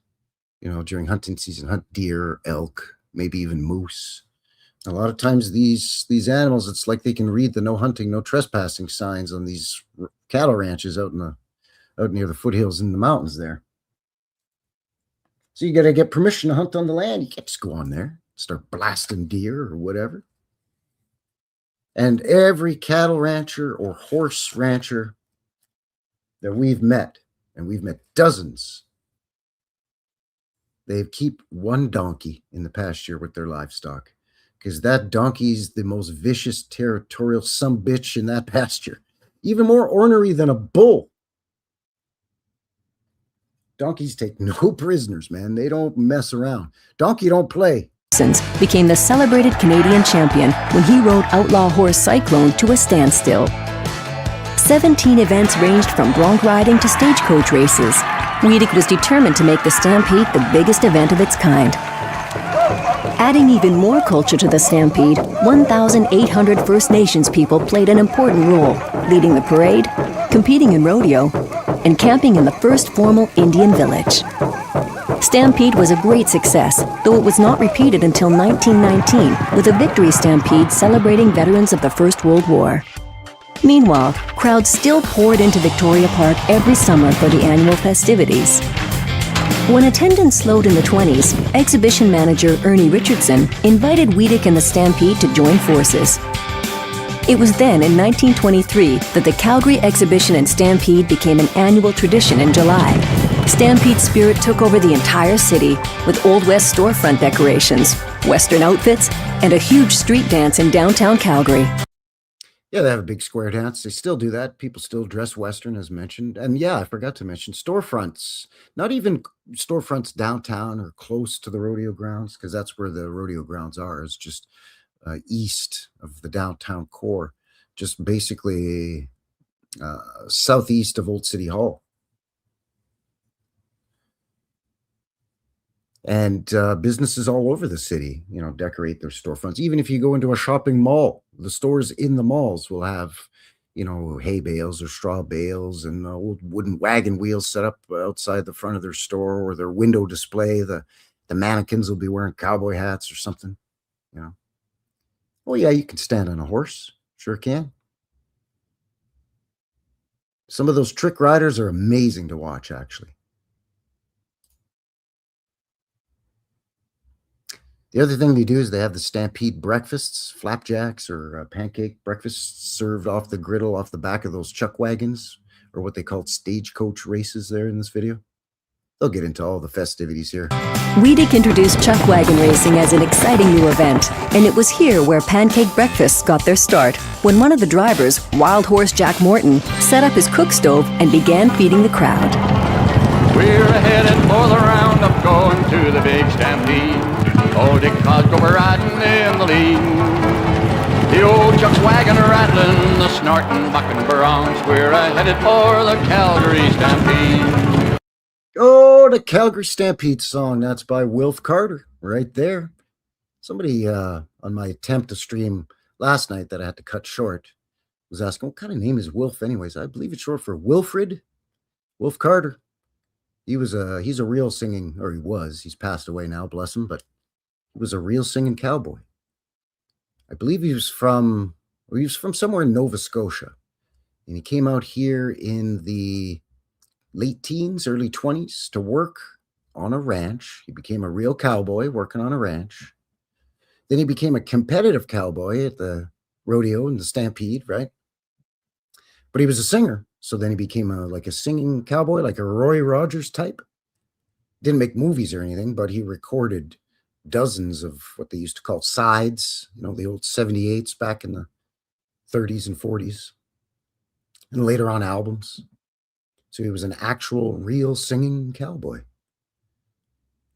during hunting season, hunt deer, elk, maybe even moose. A lot of times these animals, it's like they can read the no hunting, no trespassing signs on these cattle ranches out near the foothills in the mountains there. So you got to get permission to hunt on the land. You can't just go on there, start blasting deer or whatever. And every cattle rancher or horse rancher that we've met, and we've met dozens, they keep one donkey in the pasture with their livestock, because that donkey's the most vicious, territorial sumbitch in that pasture. Even more ornery than a bull. Donkeys take no prisoners, man. They don't mess around. Donkey don't play. Became the celebrated Canadian champion when he rode outlaw horse Cyclone to a standstill. 17 events ranged from bronc riding to stagecoach races. Weedick was determined to make the Stampede the biggest event of its kind. Adding even more culture to the Stampede, 1,800 First Nations people played an important role, leading the parade, competing in rodeo, and camping in the first formal Indian village. Stampede was a great success, though it was not repeated until 1919 with a victory stampede celebrating veterans of the First World War. Meanwhile, crowds still poured into Victoria Park every summer for the annual festivities. When attendance slowed in the 20s, exhibition manager Ernie Richardson invited Weedick and the Stampede to join forces. It was then, in 1923, that the Calgary Exhibition and Stampede became an annual tradition in July. Stampede spirit took over the entire city with Old West storefront decorations, Western outfits, and a huge street dance in downtown Calgary. Yeah, they have a big square dance. They still do that. People still dress Western, as mentioned. And yeah, I forgot to mention storefronts. Not even storefronts downtown or close to the rodeo grounds, because that's where the rodeo grounds are. It's just east of the downtown core, just basically southeast of Old City Hall. And businesses all over the city, decorate their storefronts. Even if you go into a shopping mall, the stores in the malls will have, hay bales or straw bales and old wooden wagon wheels set up outside the front of their store, or their window display. The mannequins will be wearing cowboy hats or something, Oh yeah, you can stand on a horse. Sure can. Some of those trick riders are amazing to watch, actually. The other thing they do is they have the Stampede breakfasts, flapjacks or pancake breakfasts served off the griddle, off the back of those chuck wagons, or what they call stagecoach races there in this video. They'll get into all the festivities here. Weedick introduced chuck wagon racing as an exciting new event, and it was here where pancake breakfasts got their start, when one of the drivers, Wild Horse Jack Morton, set up his cook stove and began feeding the crowd. We're headed for the roundup, going to the big stampede. Old Dick Cosgrove riding in the lead. The old chuck's wagon rattling, the snorting bucking broncs. We're headed for the Calgary Stampede. Oh, the Calgary Stampede song. That's by Wilf Carter right there. Somebody on my attempt to stream last night that I had to cut short was asking, what kind of name is Wilf anyways? I believe it's short for Wilfred. Wilf Carter. He's a real singing, or he was. He's passed away now, bless him, but he was a real singing cowboy. I believe he was from somewhere in Nova Scotia. And he came out here in the late teens, early 20s to work on a ranch. He became a real cowboy working on a ranch. Then he became a competitive cowboy at the rodeo and the Stampede, right? But he was a singer. So then he became like a singing cowboy, like a Roy Rogers type. Didn't make movies or anything, but he recorded dozens of what they used to call sides, the old 78s back in the 30s and 40s, and later on albums. So he was an actual, real singing cowboy.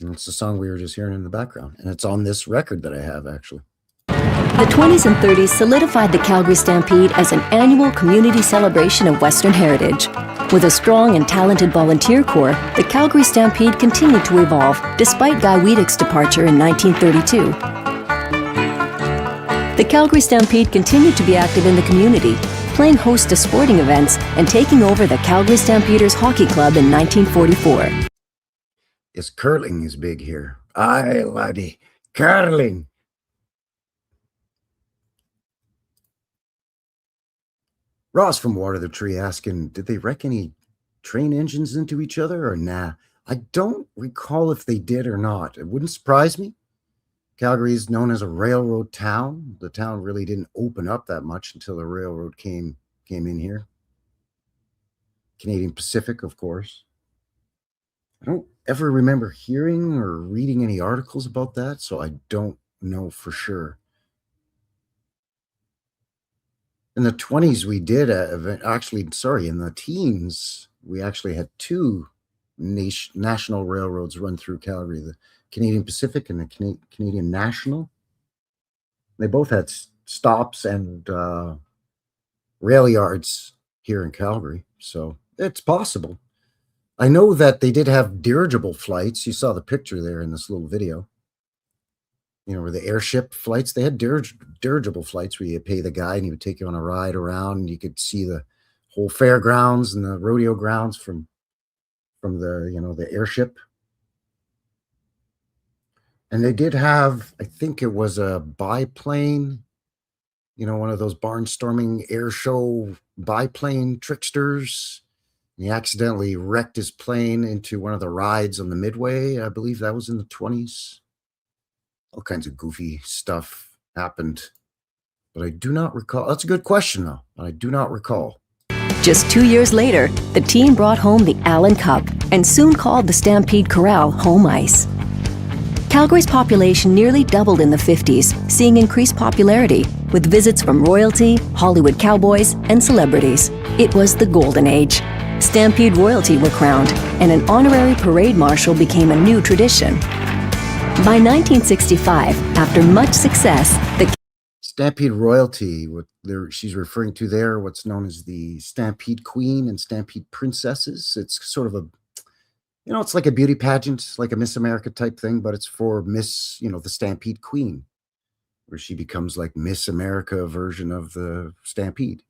And it's the song we were just hearing in the background. And it's on this record that I have, actually. The 20s and 30s solidified the Calgary Stampede as an annual community celebration of Western heritage. With a strong and talented volunteer corps, the Calgary Stampede continued to evolve despite Guy Wiedeck's departure in 1932. The Calgary Stampede continued to be active in the community, playing host to sporting events and taking over the Calgary Stampeders Hockey Club in 1944. Yes, curling is big here. Aye, laddie, curling. Ross from Water the Tree asking, did they wreck any train engines into each other or nah? I don't recall if they did or not. It wouldn't surprise me. Calgary is known as a railroad town. The town really didn't open up that much until the railroad came in here. Canadian Pacific, of course. I don't ever remember hearing or reading any articles about that, so I don't know for sure. In the 20s, we did in the teens, we actually had two national railroads run through Calgary, the Canadian Pacific and the Canadian National. They both had stops and rail yards here in Calgary, so it's possible. I know that they did have dirigible flights. You saw the picture there in this little video. Where the airship flights, they had dirigible flights where you pay the guy and he would take you on a ride around and you could see the whole fairgrounds and the rodeo grounds from the airship. And they did have, I think it was a biplane, one of those barnstorming air show biplane tricksters. And he accidentally wrecked his plane into one of the rides on the Midway. I believe that was in the 20s. All kinds of goofy stuff happened, but I do not recall. That's a good question, though, but I do not recall. Just 2 years later, the team brought home the Allen Cup and soon called the Stampede Corral home ice. Calgary's population nearly doubled in the 50s, seeing increased popularity with visits from royalty, Hollywood cowboys, and celebrities. It was the golden age. Stampede royalty were crowned, and an honorary parade marshal became a new tradition. By 1965, after much success, the Stampede royalty, what she's referring to there, what's known as the Stampede Queen and Stampede Princesses. It's sort of a, it's like a beauty pageant, like a Miss America type thing, but it's for Miss, the Stampede Queen, where she becomes like Miss America version of the Stampede.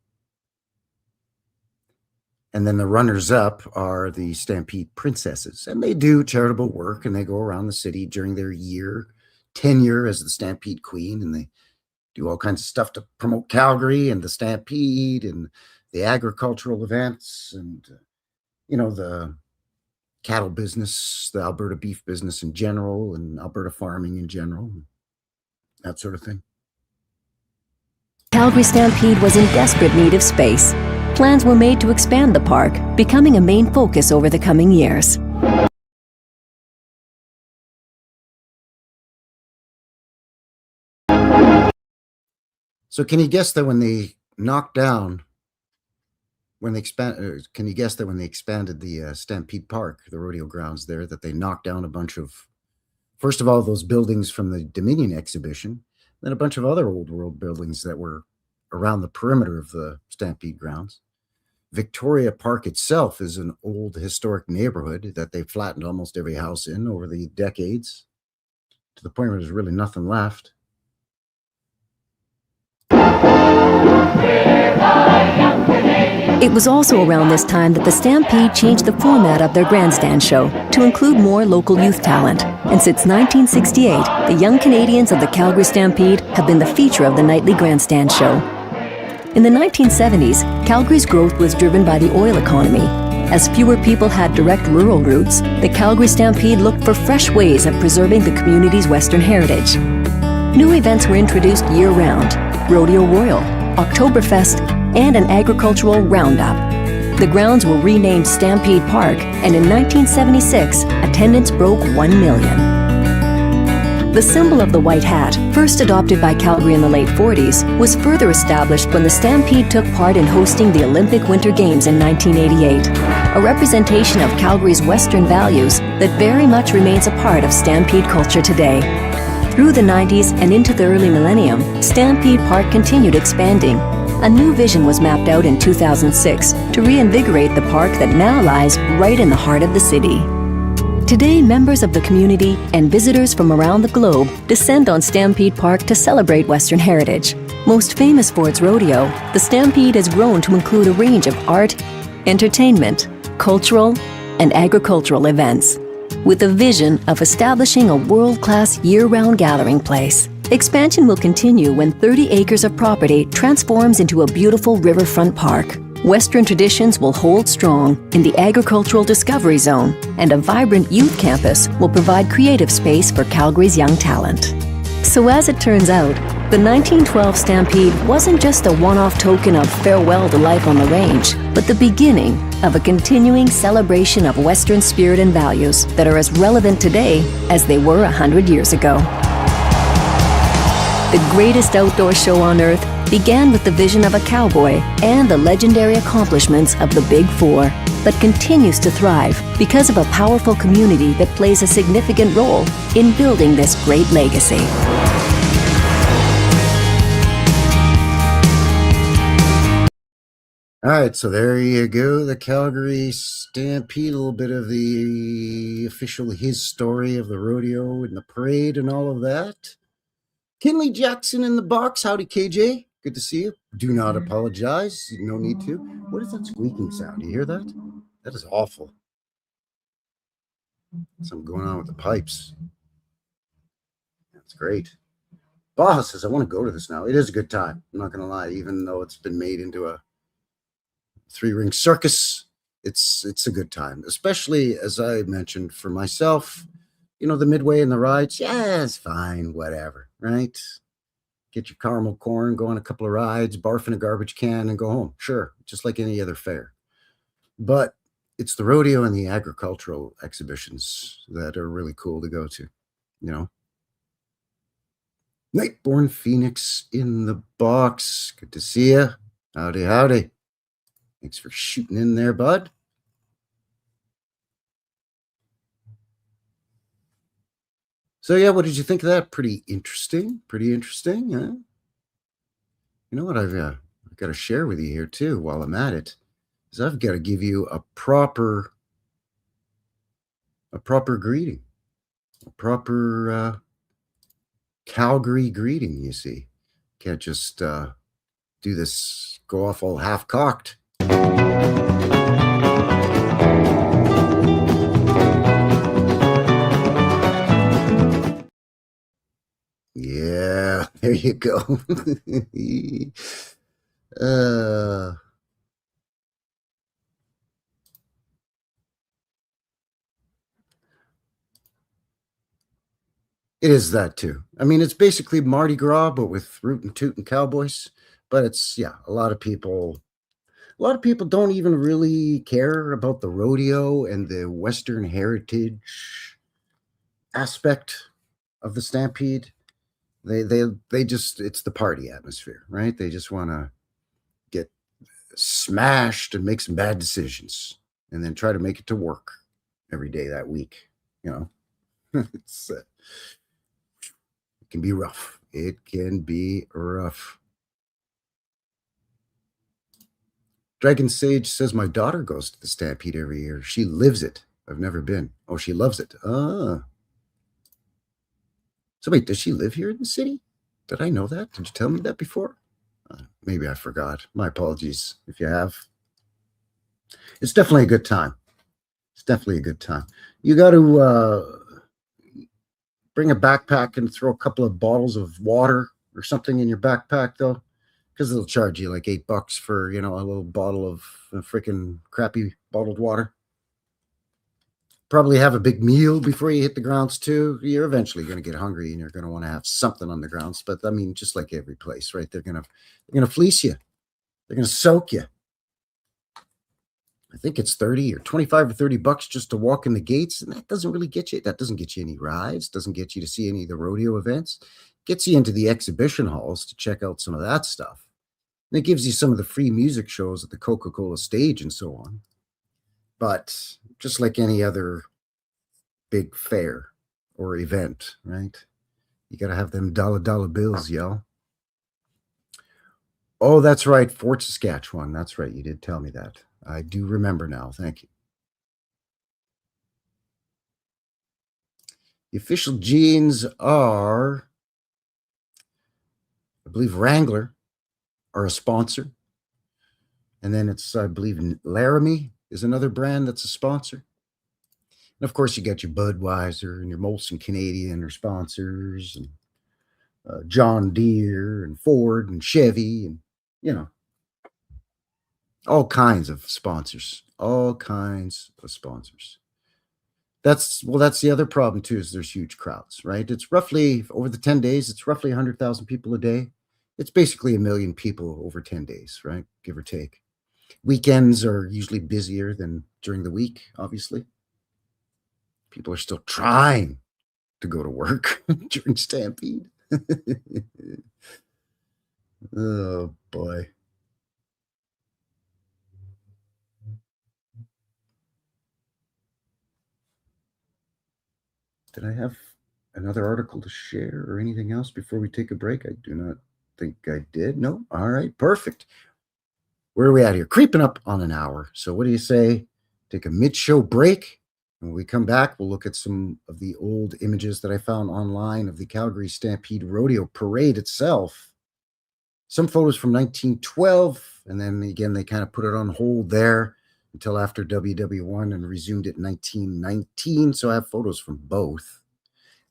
And then the runners-up are the Stampede Princesses. And they do charitable work, and they go around the city during their tenure as the Stampede Queen, and they do all kinds of stuff to promote Calgary and the Stampede and the agricultural events and, the cattle business, the Alberta beef business in general, and Alberta farming in general, that sort of thing. Calgary Stampede was in desperate need of space. Plans were made to expand the park, becoming a main focus over the coming years. So can you guess that when they expanded the Stampede Park, the rodeo grounds there, that they knocked down a bunch of, first of all, those buildings from the Dominion exhibition, then a bunch of other old world buildings that were around the perimeter of the Stampede grounds. Victoria Park itself is an old historic neighborhood that they flattened almost every house in over the decades to the point where there's really nothing left. It was also around this time that the Stampede changed the format of their grandstand show to include more local youth talent. And since 1968, the young Canadians of the Calgary Stampede have been the feature of the nightly grandstand show. In the 1970s, Calgary's growth was driven by the oil economy. As fewer people had direct rural routes, the Calgary Stampede looked for fresh ways of preserving the community's Western heritage. New events were introduced year-round: Rodeo Royal, Oktoberfest, and an agricultural roundup. The grounds were renamed Stampede Park, and in 1976, attendance broke 1 million. The symbol of the white hat, first adopted by Calgary in the late 40s, was further established when the Stampede took part in hosting the Olympic Winter Games in 1988, a representation of Calgary's Western values that very much remains a part of Stampede culture today. Through the 90s and into the early millennium, Stampede Park continued expanding. A new vision was mapped out in 2006 to reinvigorate the park that now lies right in the heart of the city. Today, members of the community and visitors from around the globe descend on Stampede Park to celebrate Western heritage. Most famous for its rodeo, the Stampede has grown to include a range of art, entertainment, cultural, and agricultural events, with a vision of establishing a world-class year-round gathering place. Expansion will continue when 30 acres of property transforms into a beautiful riverfront park. Western traditions will hold strong in the agricultural discovery zone, and a vibrant youth campus will provide creative space for Calgary's young talent. So as it turns out, the 1912 Stampede wasn't just a one-off token of farewell to life on the range, but the beginning of a continuing celebration of Western spirit and values that are as relevant today as they were 100 years ago. The greatest outdoor show on earth began with the vision of a cowboy and the legendary accomplishments of the Big Four, but continues to thrive because of a powerful community that plays a significant role in building this great legacy. All right, so there you go. The Calgary Stampede, a little bit of the official his story of the rodeo and the parade and all of that. Kinley Jackson in the box. Howdy, KJ. Good to see you. Do not apologize. No need to. What is that squeaking sound? Do you hear that? That is awful. Something going on with the pipes. That's great. Baja says, I want to go to this now. It is a good time. I'm not going to lie. Even though it's been made into a 3-ring circus, it's a good time. Especially, as I mentioned, for myself, you know, the midway and the rides, yeah, it's fine, whatever, right? Get your caramel corn, go on a couple of rides, barf in a garbage can, and go home. Sure, just like any other fair. But it's the rodeo and the agricultural exhibitions that are really cool to go to, you know. Nightborn Phoenix in the box. Good to see you. Howdy, howdy. Thanks for shooting in there, bud. So, yeah, what did you think of that? Pretty interesting, huh? You know what I've got to share with you here, too, while I'm at it, is I've got to give you a proper greeting, a proper Calgary greeting, you see. Can't just do this, go off all half-cocked. Yeah, there you go. It is that too. I mean, it's basically Mardi Gras, but with rootin' tootin' cowboys. But it's, yeah, a lot of people don't even really care about the rodeo and the Western heritage aspect of the Stampede. They just, it's the party atmosphere, right? They just want to get smashed and make some bad decisions and then try to make it to work every day that week, you know. It's it can be rough. It can be rough. Dragon Sage says, my daughter goes to the Stampede every year. She lives it. I've never been. Oh, she loves it. Ah. So wait, does she live here in the city? Did I know that? Did you tell me that before? Maybe I forgot. My apologies if you have. It's definitely a good time. It's definitely a good time. You got to bring a backpack and throw a couple of bottles of water or something in your backpack, though, because they'll charge you like $8 for, a little bottle of freaking crappy bottled water. Probably have a big meal before you hit the grounds too. You're eventually going to get hungry and you're going to want to have something on the grounds. But I mean, just like every place, right? They're going to fleece you. They're going to soak you. I think it's 30 or 25 or $30 just to walk in the gates. And that doesn't really get you. That doesn't get you any rides. Doesn't get you to see any of the rodeo events. Gets you into the exhibition halls to check out some of that stuff. And it gives you some of the free music shows at the Coca-Cola stage and so on. But just like any other big fair or event, right? You got to have them dollar bills, yo. Oh, that's right. Fort Saskatchewan. That's right. You did tell me that. I do remember now. Thank you. The official jeans are, I believe, Wrangler are a sponsor. And then it's, I believe, Laramie is another brand that's a sponsor. And of course, you got your Budweiser and your Molson Canadian are sponsors, and John Deere and Ford and Chevy, and all kinds of sponsors. All kinds of sponsors. That's the other problem too, is there's huge crowds, right? It's roughly, over the 10 days, it's roughly 100,000 people a day. It's basically 1 million people over 10 days, right? Give or take. Weekends are usually busier than during the week, obviously. People are still trying to go to work during Stampede. Oh, boy. Did I have another article to share or anything else before we take a break? I do not think I did. No? All right, perfect. Where are we at here? Creeping up on an hour. So what do you say? Take a mid-show break. And when we come back, we'll look at some of the old images that I found online of the Calgary Stampede Rodeo Parade itself. Some photos from 1912, and then again, they kind of put it on hold there until after WW1 and resumed it in 1919. So I have photos from both.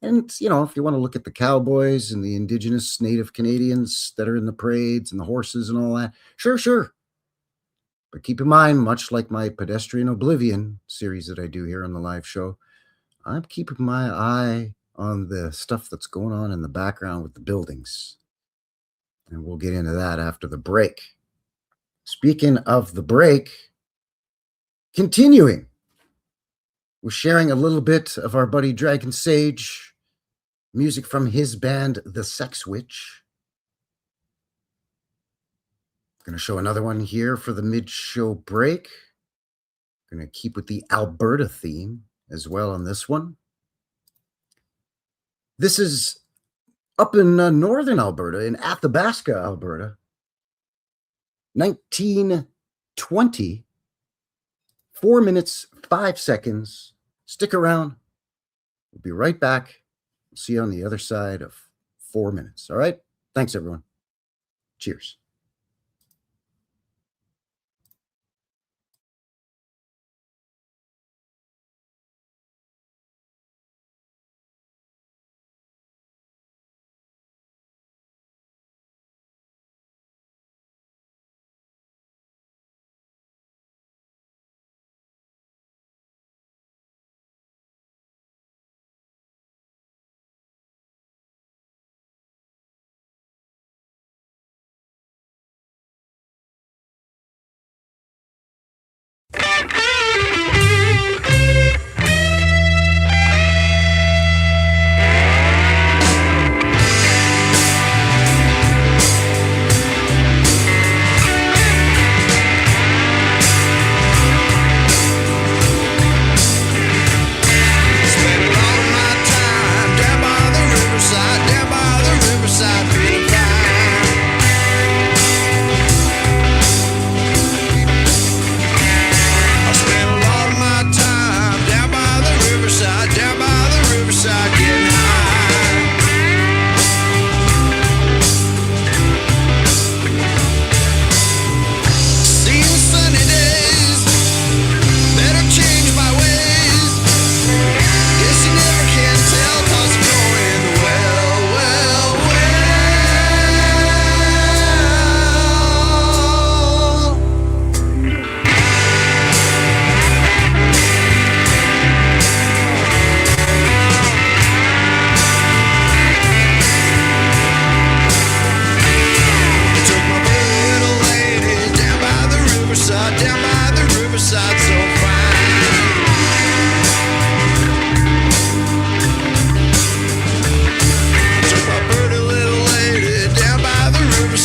And, if you want to look at the Cowboys and the Indigenous Native Canadians that are in the parades and the horses and all that, sure. But keep in mind, much like my Pedestrian Oblivion series that I do here on the live show, I'm keeping my eye on the stuff that's going on in the background with the buildings. And we'll get into that after the break. Speaking of the break, continuing, we're sharing a little bit of our buddy Dragon Sage, music from his band, The Sex Witch. Going to show another one here for the mid-show break. Going to keep with the Alberta theme as well on this one. This is up in northern Alberta, in Athabasca, Alberta. 1920, 4 minutes, 5 seconds. Stick around. We'll be right back. We'll see you on the other side of 4 minutes. All right? Thanks, everyone. Cheers.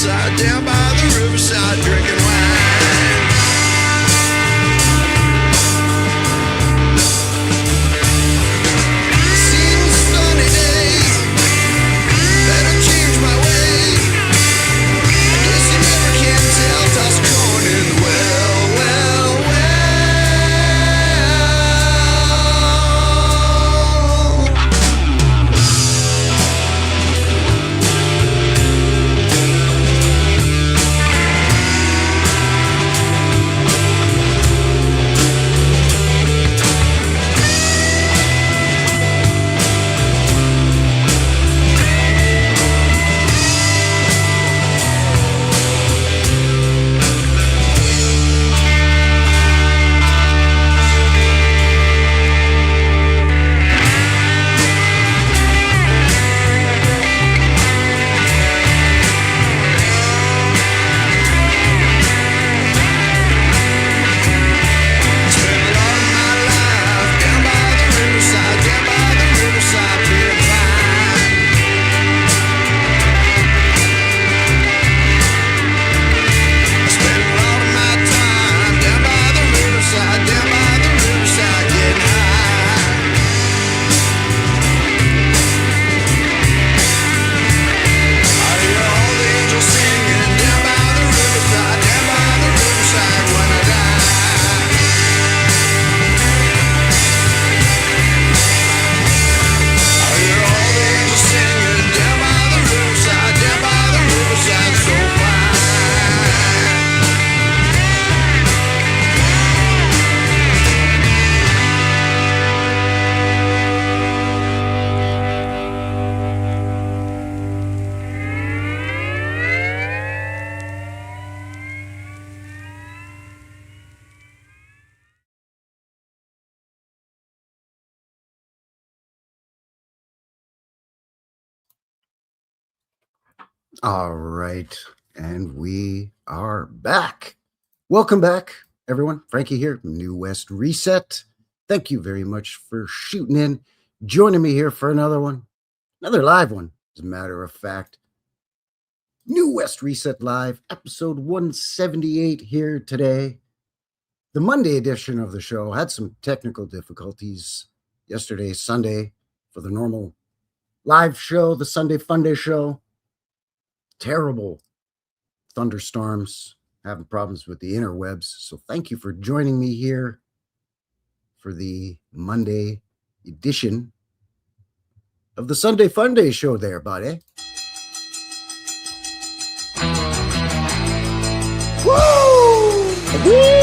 riverside, down by the riverside, drinking wine. Seems a sunny day, better change my way. I guess you never can tell, toss corn in the well, well, well. All right, and we are back. Welcome back, everyone. Frankie here from New West Reset. Thank you very much for shooting in, joining me here for another one, another live one, as a matter of fact. New West Reset Live, episode 178 here today. The Monday edition of the show had some technical difficulties yesterday, Sunday, for the normal live show, the Sunday Funday show. Terrible thunderstorms, having problems with the interwebs. So thank you for joining me here for the Monday edition of the Sunday Funday show there, buddy. Woo! Woo!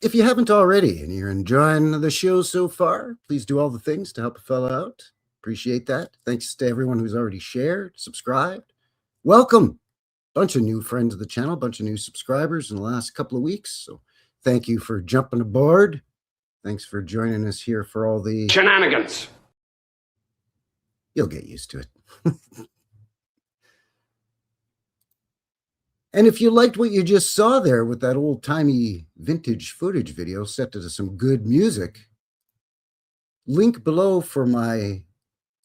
If you haven't already and you're enjoying the show so far, please do all the things to help a fella out. Appreciate that. Thanks to everyone who's already shared, subscribed. Welcome. Bunch of new friends of the channel, bunch of new subscribers in the last couple of weeks. So thank you for jumping aboard. Thanks for joining us here for all the shenanigans. You'll get used to it. And if you liked what you just saw there with that old-timey vintage footage video set to some good music, link below for my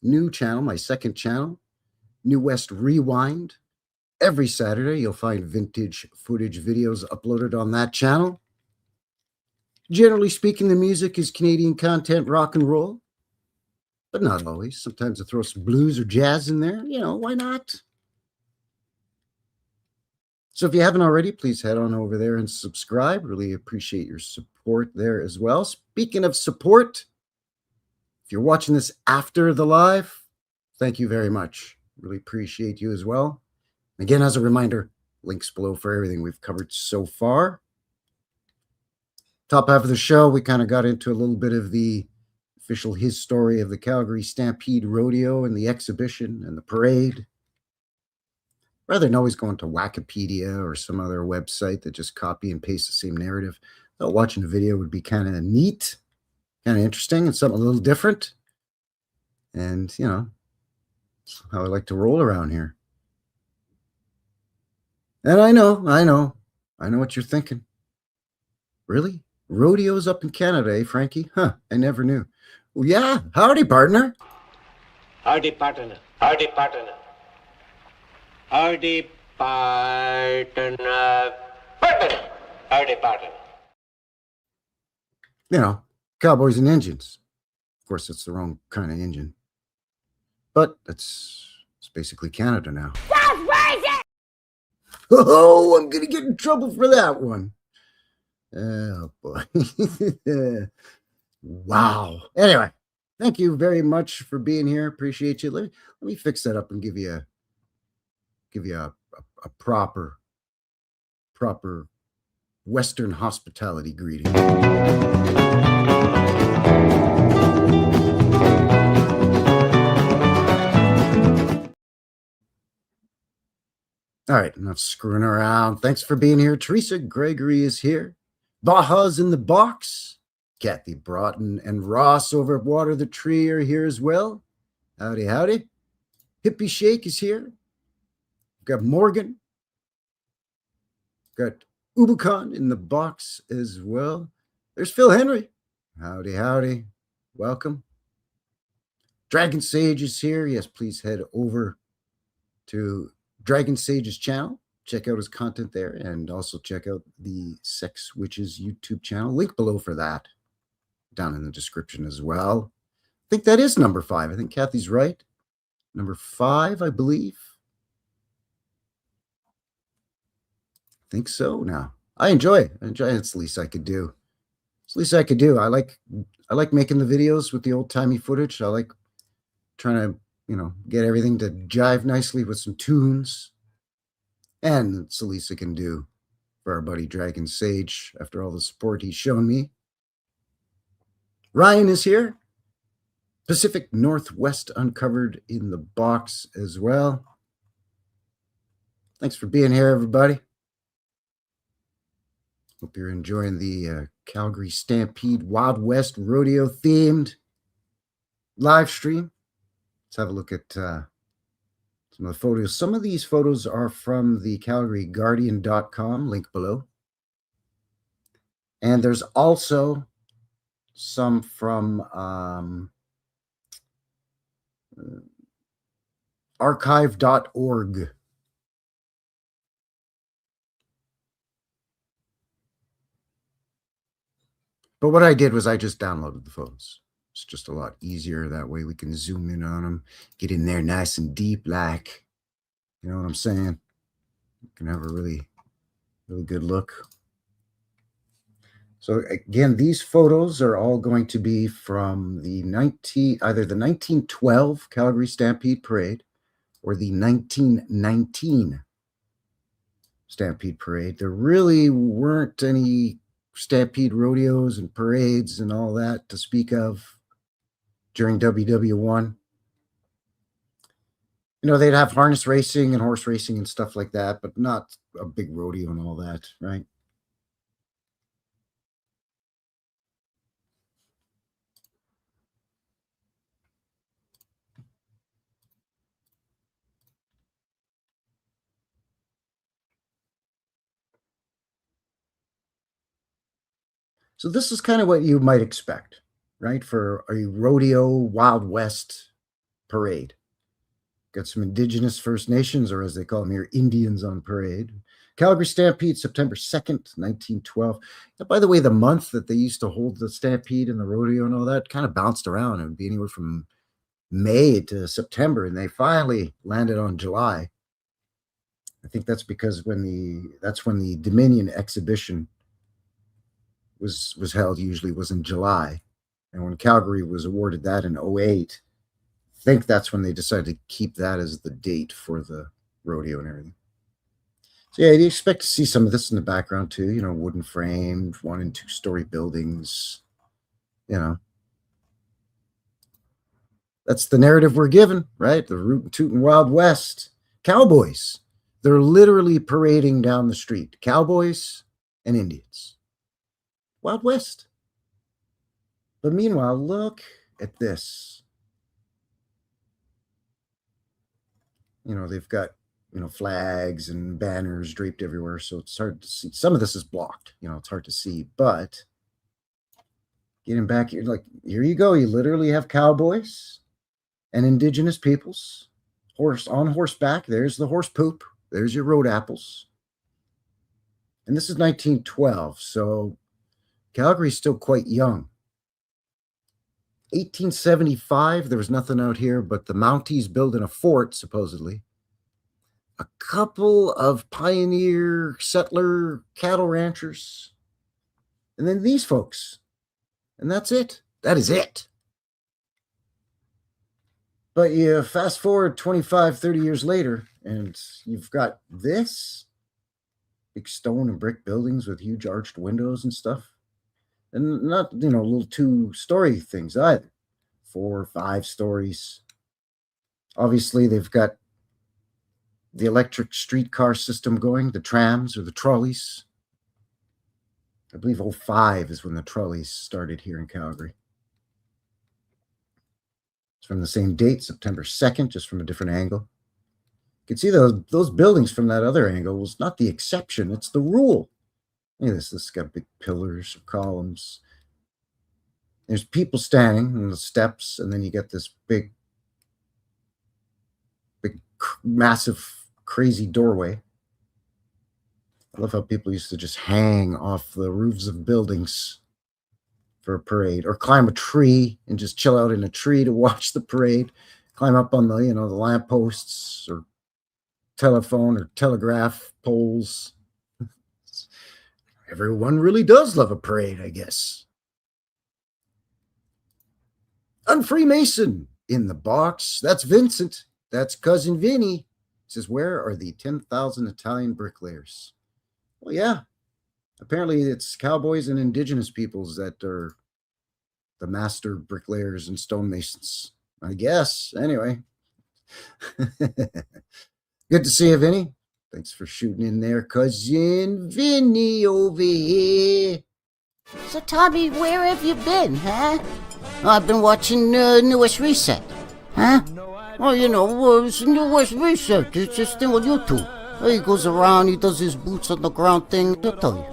new channel, my second channel, New West Rewind. Every Saturday, you'll find vintage footage videos uploaded on that channel. Generally speaking, the music is Canadian content, rock and roll, but not always. Sometimes I throw some blues or jazz in there. You know, why not? So if you haven't already, please head on over there and subscribe. Really appreciate your support there as well. Speaking of support, if you're watching this after the live, thank you very much. Really appreciate you as well. Again, as a reminder, links below for everything we've covered so far. Top half of the show, we kind of got into a little bit of the official history of the Calgary Stampede Rodeo and the exhibition and the parade. Rather than always going to Wikipedia or some other website that just copy and paste the same narrative, thought watching a video would be kind of neat, kind of interesting, and something a little different. And, you know, that's how I like to roll around here. And I know what you're thinking. Really? rodeos up in Canada, eh, Frankie? Huh, I never knew. Well, yeah, howdy, partner. Howdy, partner. Howdy, partner. Howdy, partner. Partner. Howdy, partner. You know, Cowboys and Indians. Of course, it's the wrong kind of engine. But it's basically Canada now. Oh, I'm going to get in trouble for that one. Oh, boy. Wow. Anyway, thank you very much for being here. Appreciate you. Let me fix that up and give you a proper Western hospitality greeting. All right, enough screwing around. Thanks for being here. Teresa Gregory is here. Baja's in the box. Kathy Broughton and Ross over at Water the Tree are here as well. Howdy, howdy. Hippie Shake is here. We've got Morgan. We've got Ubucon in the box as well. There's Phil Henry. Howdy, howdy. Welcome. Dragon Sage is here. Yes, please head over to Dragon Sage's channel. Check out his content there, and also check out the Sex Witches YouTube channel. Link below for that, down in the description as well. I think that is number 5. I think Kathy's right. Number 5, I believe. I think so now. I enjoy it. It's the least I could do. It's the least I could do. I like making the videos with the old-timey footage. I like trying to, get everything to jive nicely with some tunes. And it's the least I can do for our buddy Dragon Sage after all the support he's shown me. Ryan is here. Pacific Northwest Uncovered in the box as well. Thanks for being here, everybody. Hope you're enjoying the Calgary Stampede Wild West Rodeo themed live stream. Let's have a look at some of the photos. Some of these photos are from the CalgaryGuardian.com, link below. And there's also some from archive.org. But what I did was I just downloaded the photos. It's just a lot easier. That way we can zoom in on them, get in there nice and deep, like, you know what I'm saying? You can have a really, really good look. So again, these photos are all going to be from the either the 1912 Calgary Stampede Parade or the 1919 Stampede Parade. There really weren't any Stampede rodeos and parades and all that to speak of during WW1. They'd have harness racing and horse racing and stuff like that, but not a big rodeo and all that, right? So this is kind of what you might expect, right? For a rodeo Wild West parade. Got some Indigenous First Nations, or as they call them here, Indians on parade. Calgary Stampede, September 2nd, 1912. And by the way, the month that they used to hold the Stampede and the rodeo and all that kind of bounced around. It would be anywhere from May to September, and they finally landed on July. I think that's because that's when the Dominion exhibition was held, usually was in July. And when Calgary was awarded that in 2008, I think that's when they decided to keep that as the date for the rodeo and everything. So yeah, you expect to see some of this in the background too, wooden framed 1- and 2-story buildings, That's the narrative we're given, right? The rootin' tootin' Wild West. Cowboys. They're literally parading down the street. Cowboys and Indians. Wild West. But meanwhile, look at this. They've got, flags and banners draped everywhere, so it's hard to see. Some of this is blocked, it's hard to see, but Getting back here, like, here you go. You literally have cowboys and indigenous peoples, on horseback. There's the horse poop. There's your road apples. And this is 1912, so Calgary's still quite young. 1875, there was nothing out here but the Mounties building a fort, supposedly. A couple of pioneer settler cattle ranchers. And then these folks. And that's it. That is it. But you fast forward 25, 30 years later, and you've got this big stone and brick buildings with huge arched windows and stuff. And not, little 2-story things either. 4 or 5 stories. Obviously, they've got the electric streetcar system going, the trams or the trolleys. I believe 05 is when the trolleys started here in Calgary. It's from the same date, September 2nd, just from a different angle. You can see those buildings from that other angle was not the exception, it's the rule. Look at this. This has got big pillars or columns. There's people standing on the steps, and then you get this big, massive, crazy doorway. I love how people used to just hang off the roofs of buildings for a parade, or climb a tree and just chill out in a tree to watch the parade. Climb up on the, the lampposts or telephone or telegraph poles. Everyone really does love a parade, I guess. Unfreemason in the box. That's Vincent. That's Cousin Vinny. He says, where are the 10,000 Italian bricklayers? Well, yeah. Apparently it's cowboys and indigenous peoples that are the master bricklayers and stonemasons. I guess. Anyway. Good to see you, Vinny. Thanks for shooting in there, Cousin Vinny over here. So, Tommy, where have you been, huh? I've been watching Newest Reset. Huh? Well, it's Newest Reset. It's just thing on YouTube. He goes around, he does his boots on the ground thing. I'll tell you.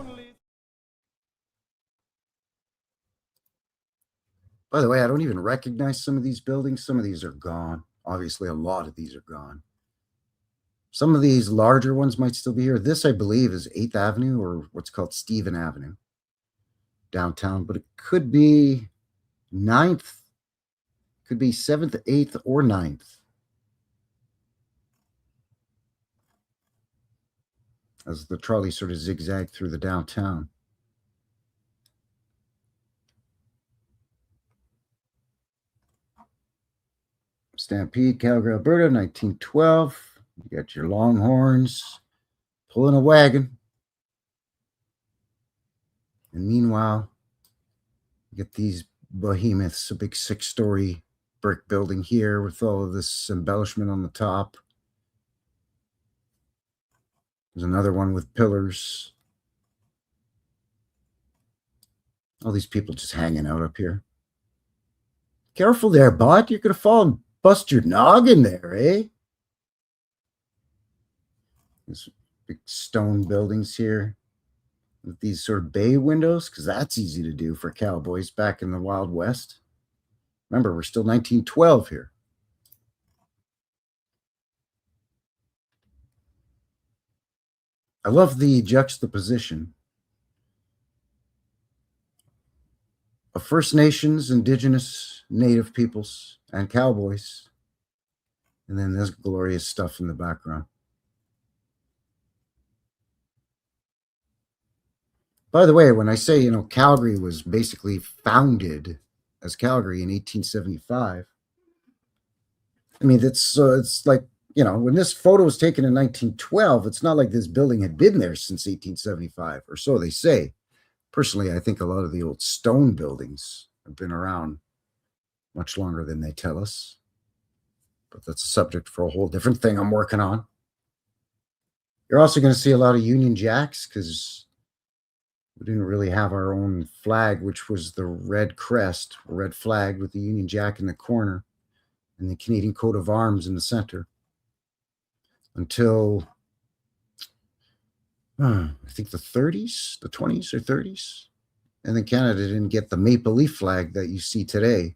By the way, I don't even recognize some of these buildings. Some of these are gone. Obviously, a lot of these are gone. Some of these larger ones might still be here. This, I believe, is 8th Avenue, or what's called Stephen Avenue, downtown. But it could be 9th. Could be 7th, 8th, or 9th. As the trolley sort of zigzagged through the downtown. Stampede, Calgary, Alberta, 1912. You got your Longhorns pulling a wagon. And meanwhile, you get these behemoths, a big 6-story brick building here with all of this embellishment on the top. There's another one with pillars. All these people just hanging out up here. Careful there, bud. You're going to fall and bust your noggin there, eh? There's big stone buildings here with these sort of bay windows, because that's easy to do for cowboys back in the Wild West. Remember, we're still 1912 here. I love the juxtaposition of First Nations, Indigenous, Native peoples, and cowboys, and then this glorious stuff in the background. By the way, when I say, Calgary was basically founded as Calgary in 1875, I mean, it's like, when this photo was taken in 1912, it's not like this building had been there since 1875, or so they say. Personally, I think a lot of the old stone buildings have been around much longer than they tell us. But that's a subject for a whole different thing I'm working on. You're also going to see a lot of Union Jacks, because we didn't really have our own flag, which was the red crest, red flag with the Union Jack in the corner and the Canadian coat of arms in the center, until I think the 30s, the 20s or 30s. And then Canada didn't get the maple leaf flag that you see today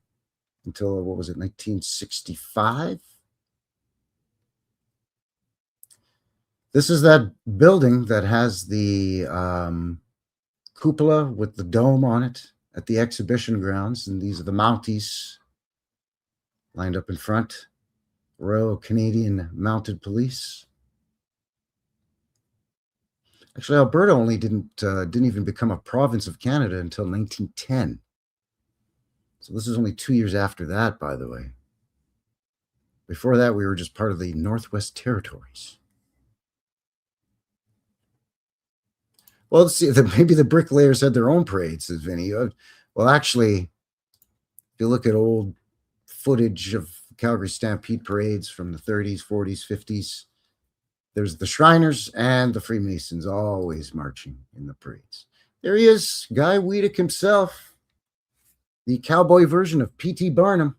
until, what was it, 1965? This is that building that has the cupola with the dome on it at the exhibition grounds. And these are the Mounties lined up in front. Royal Canadian Mounted Police. Actually, Alberta only didn't even become a province of Canada until 1910. So this is only 2 years after that, by the way. Before that, we were just part of the Northwest Territories. Well, let's see. Maybe the bricklayers had their own parades, says Vinny. Well, actually, if you look at old footage of Calgary Stampede parades from the 30s, 40s, 50s, there's the Shriners and the Freemasons always marching in the parades. There he is, Guy Wiedeck himself, the cowboy version of P.T. Barnum,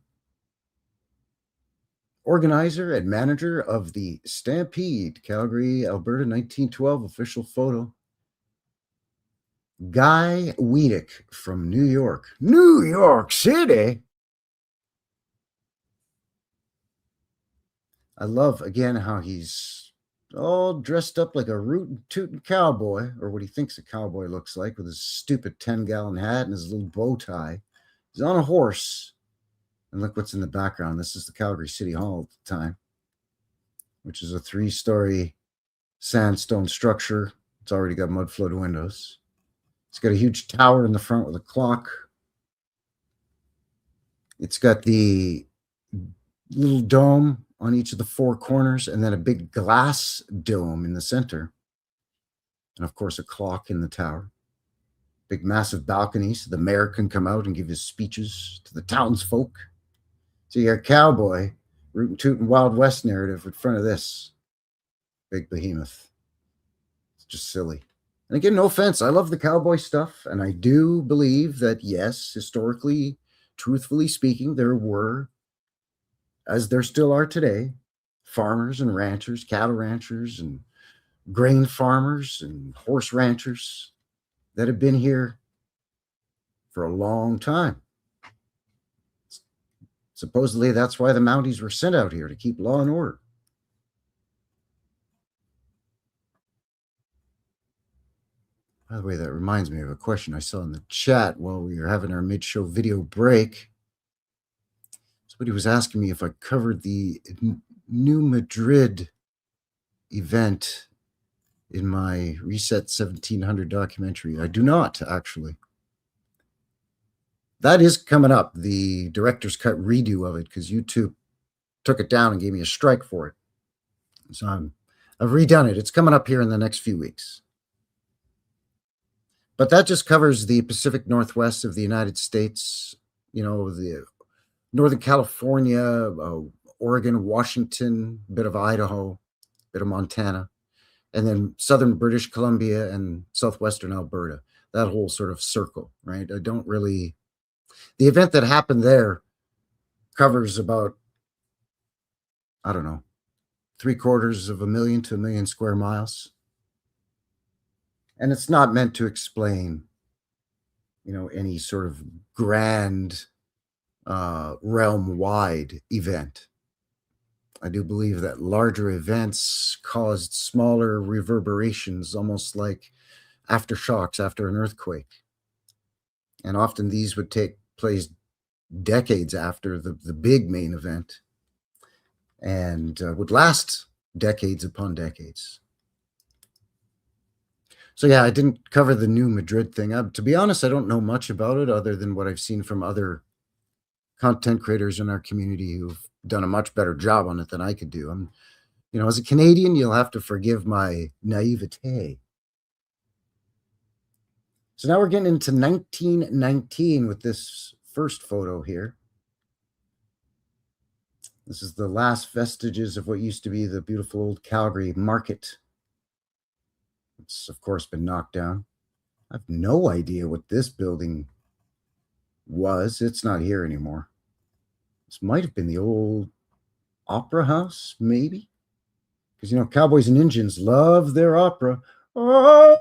organizer and manager of the Stampede, Calgary, Alberta, 1912 official photo. Guy Wiedeck from New York. New York City? I love, again, how he's all dressed up like a rootin' tootin' cowboy, or what he thinks a cowboy looks like, with his stupid 10-gallon hat and his little bow tie. He's on a horse. And look what's in the background. This is the Calgary City Hall at the time, which is a 3-story sandstone structure. It's already got mudflood windows. It's got a huge tower in the front with a clock. It's got the little dome on each of the 4 corners, and then a big glass dome in the center. And of course, a clock in the tower. Big, massive balconies so the mayor can come out and give his speeches to the townsfolk. So you got cowboy, rootin' tootin' Wild West narrative in front of this big behemoth. It's just silly. And again, no offense, I love the cowboy stuff, and I do believe that, yes, historically, truthfully speaking, there were, as there still are today, farmers and ranchers, cattle ranchers and grain farmers and horse ranchers that have been here for a long time. Supposedly, that's why the Mounties were sent out here, to keep law and order. By the way, that reminds me of a question I saw in the chat while we were having our mid-show video break. Somebody was asking me if I covered the New Madrid event in my Reset 1700 documentary. I do not, actually. That is coming up, the director's cut redo of it, because YouTube took it down and gave me a strike for it. So I've redone it. It's coming up here in the next few weeks. But that just covers the Pacific Northwest of the United States, you know, the Northern California, Oregon, Washington, a bit of Idaho, a bit of Montana, and then southern British Columbia and southwestern Alberta, that whole sort of circle, right? I don't really... The event that happened there covers about, I don't know, 750,000 to 1 million square miles. And it's not meant to explain, you know, any sort of grand realm-wide event. I do believe that larger events caused smaller reverberations, almost like aftershocks after an earthquake. And often these would take place decades after the big main event, and would last decades upon decades. So yeah, I didn't cover the New Madrid thing. To be honest, I don't know much about it other than what I've seen from other content creators in our community who've done a much better job on it than I could do. You know, as a Canadian, you'll have to forgive my naivete. So now we're getting into 1919 with this first photo here. This is the last vestiges of what used to be the beautiful old Calgary market. It's, of course, been knocked down. I have no idea what this building was. It's not here anymore. This might have been the old opera house, maybe? Because, you know, Cowboys and Indians love their opera. Oh,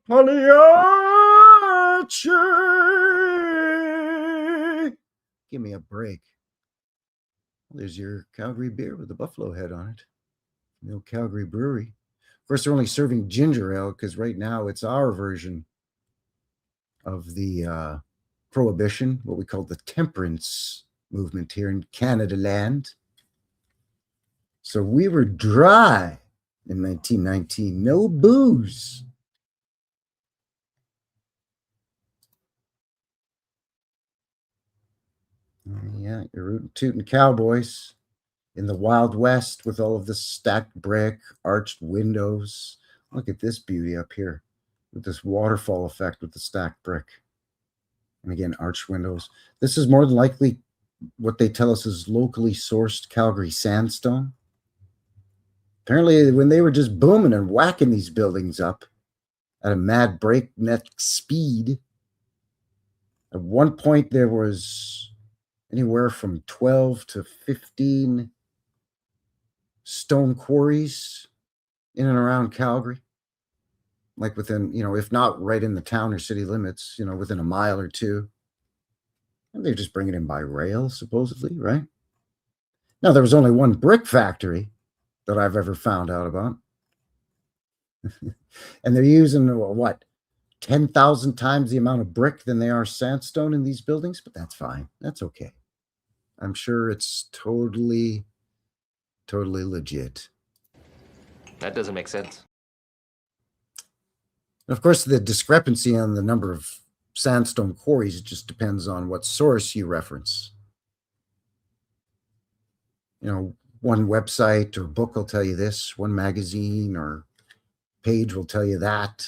Pagliacci! Apache! Give me a break. There's your Calgary beer with the buffalo head on it. The old Calgary Brewery. Of course, they're only serving ginger ale because right now it's our version of the prohibition, what we call the temperance movement here in Canada land. So we were dry in 1919. No booze. Yeah, you're rootin' tootin' Cowboys in the Wild West with all of the stacked brick, arched windows. Look at this beauty up here with this waterfall effect with the stacked brick. And again, arched windows. This is more than likely what they tell us is locally sourced Calgary sandstone. Apparently, when they were just booming and whacking these buildings up at a mad breakneck speed, at one point there was anywhere from 12 to 15 stone quarries in and around Calgary. Like within, if not right in the town or city limits, within a mile or two. And they just bring it in by rail, supposedly, right? Now, there was only one brick factory that I've ever found out about. And they're using, 10,000 times the amount of brick than they are sandstone in these buildings? But that's fine. That's okay. I'm sure it's totally legit. That doesn't make sense. Of course, the discrepancy on the number of sandstone quarries just depends on what source you reference. One website or book will tell you this, one magazine or page will tell you that.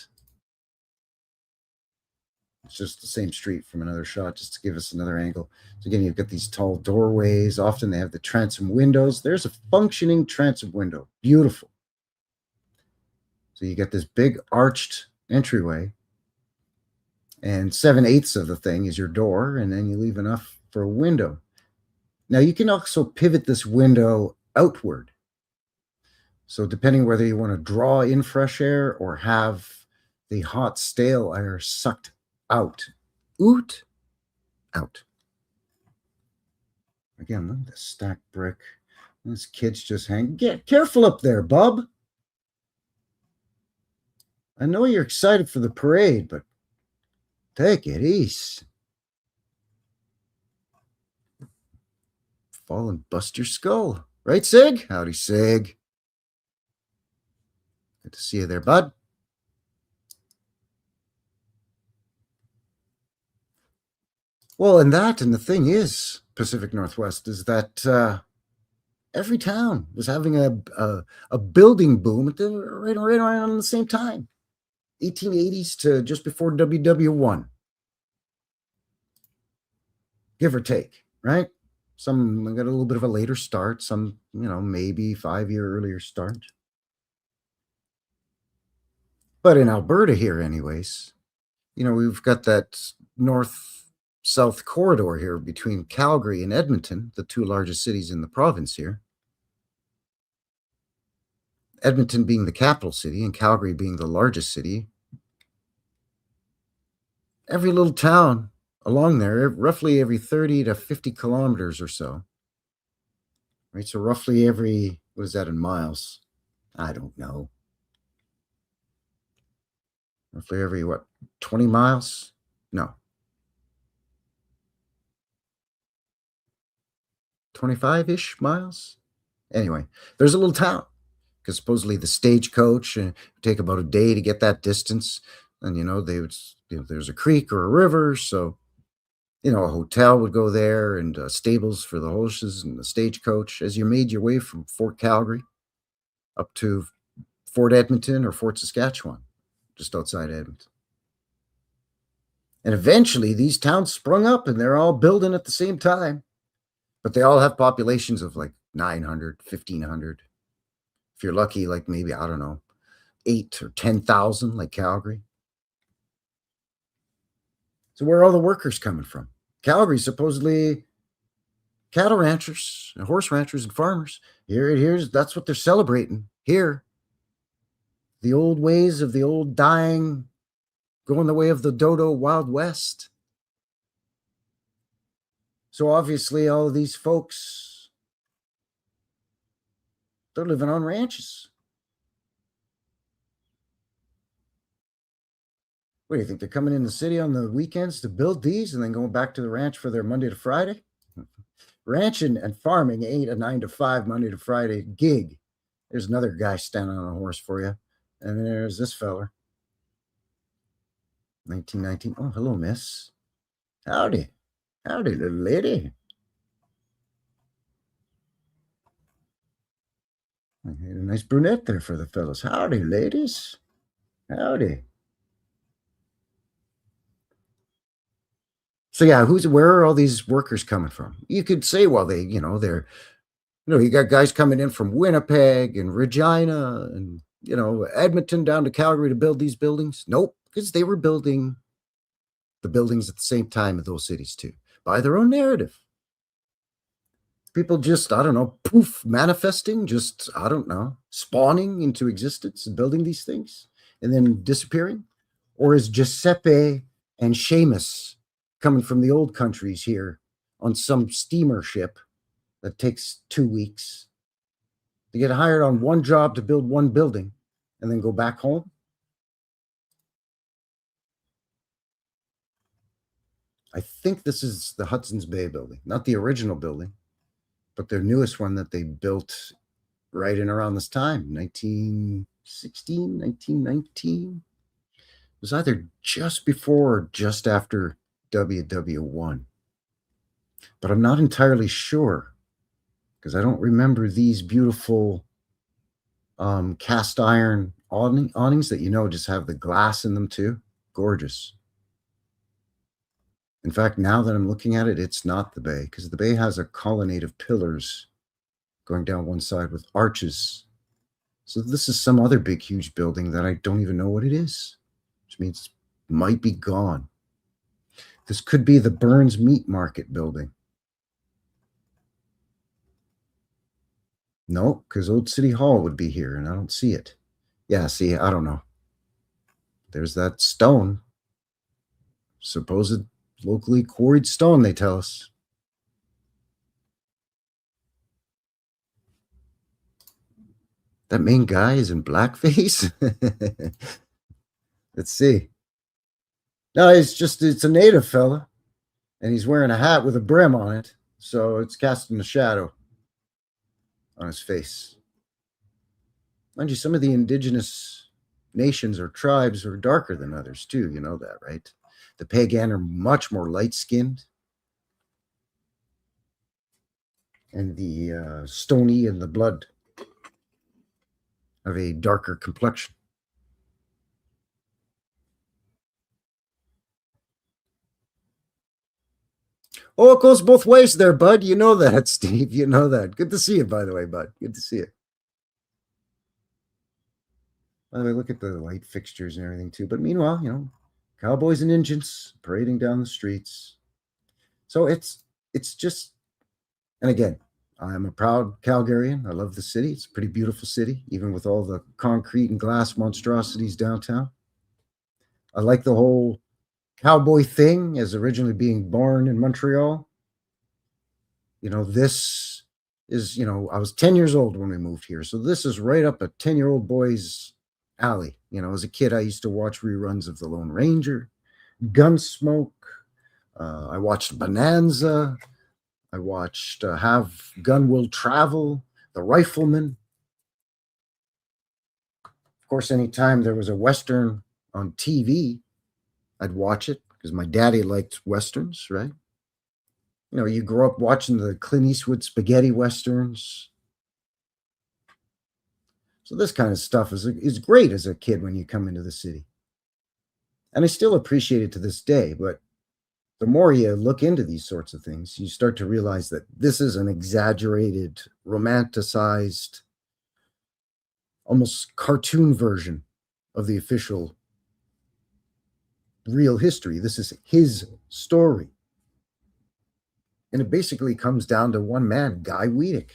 It's just the same street from another shot, just to give us another angle. So again, you've got these tall doorways. Often they have the transom windows. There's a functioning transom window. Beautiful. So you get this big arched entryway, and 7/8 of the thing is your door, and then you leave enough for a window. Now you can also pivot this window outward. So depending whether you want to draw in fresh air or have the hot, stale air sucked out. Out. Again, look at the stacked brick. This kid's just hanging. Get careful up there, bub. I know you're excited for the parade, but take it easy. Fall and bust your skull. Right, Sig? Howdy, Sig. Good to see you there, bud. Well, and the thing is, Pacific Northwest, is that every town was having a building boom at right around the same time. 1880s to just before WW1. Give or take, right? Some got a little bit of a later start, some, maybe 5-year earlier start. But in Alberta here, anyways, we've got that north-south corridor here between Calgary and Edmonton, the two largest cities in the province here. Edmonton being the capital city and Calgary being the largest city. Every little town along there, roughly every 30 to 50 kilometers or so. Right, so roughly every, what is that in miles? I don't know. Roughly every, 20 miles? No. 25-ish miles? Anyway, there's a little town. Because supposedly the stagecoach would take about a day to get that distance. And, they would, there's a creek or a river. So, a hotel would go there and stables for the horses and the stagecoach as you made your way from Fort Calgary up to Fort Edmonton or Fort Saskatchewan, just outside Edmonton. And eventually these towns sprung up and they're all building at the same time. But they all have populations of like 900, 1,500. If you're lucky, like maybe, 8 or 10,000, like Calgary. So where are all the workers coming from? Calgary, supposedly cattle ranchers, and horse ranchers, and farmers. That's what they're celebrating here. The old ways of the old dying going the way of the dodo Wild West. So obviously all of these folks, they're living on ranches. What do you think? They're coming in the city on the weekends to build these and then going back to the ranch for their Monday to Friday? Ranching and farming ain't a 9 to 5 Monday to Friday gig. There's another guy standing on a horse for you. And there's this feller. 1919. Oh, hello, miss. Howdy. Howdy, little lady. I had a nice brunette there for the fellas. Howdy, ladies. Howdy. So yeah, where are all these workers coming from? You could say, well, you got guys coming in from Winnipeg and Regina and, Edmonton down to Calgary to build these buildings. Nope, because they were building the buildings at the same time of those cities too, by their own narrative. People just, I don't know, poof, manifesting, just, I don't know, spawning into existence and building these things and then disappearing? Or is Giuseppe and Seamus coming from the old countries here on some steamer ship that takes 2 weeks to get hired on one job to build one building and then go back home? I think this is the Hudson's Bay building, not the original building, but their newest one that they built right in around this time, 1916, 1919. It was either just before or just after WW1. But I'm not entirely sure because I don't remember these beautiful cast iron awnings that, just have the glass in them too. Gorgeous. In fact, now that I'm looking at it, it's not the bay because the bay has a colonnade of pillars going down one side with arches. So this is some other big, huge building that I don't even know what it is, which means it might be gone. This could be the Burns Meat Market building. No, because Old City Hall would be here, and I don't see it. Yeah, see, I don't know. There's that stone. Supposed locally quarried stone, they tell us. That main guy is in blackface? Let's see. No, it's a native fella, and he's wearing a hat with a brim on it, so it's casting a shadow on his face. Mind you, some of the indigenous nations or tribes are darker than others too, you know that, right? The Pagan are much more light-skinned, and the Stony and the blood have a darker complexion. Oh, it goes both ways there, bud. You know that, Steve. You know that. Good to see you, by the way, bud. Good to see you. By the way, look at the light fixtures and everything, too. But meanwhile, cowboys and Indians parading down the streets. So it's just, and again, I'm a proud Calgarian. I love the city. It's a pretty beautiful city, even with all the concrete and glass monstrosities downtown. I like the whole cowboy thing as originally being born in Montreal. This is, I was 10 years old when we moved here. So this is right up a 10-year-old boy's alley. As a kid, I used to watch reruns of The Lone Ranger, Gunsmoke. I watched Bonanza. I watched Have Gun Will Travel, The Rifleman. Of course, anytime there was a Western on TV, I'd watch it because my daddy liked Westerns, right? You grow up watching the Clint Eastwood spaghetti Westerns. So this kind of stuff is great as a kid when you come into the city. And I still appreciate it to this day, but the more you look into these sorts of things, you start to realize that this is an exaggerated, romanticized, almost cartoon version of the official real history. This is his story. And it basically comes down to one man, Guy Wiedeck,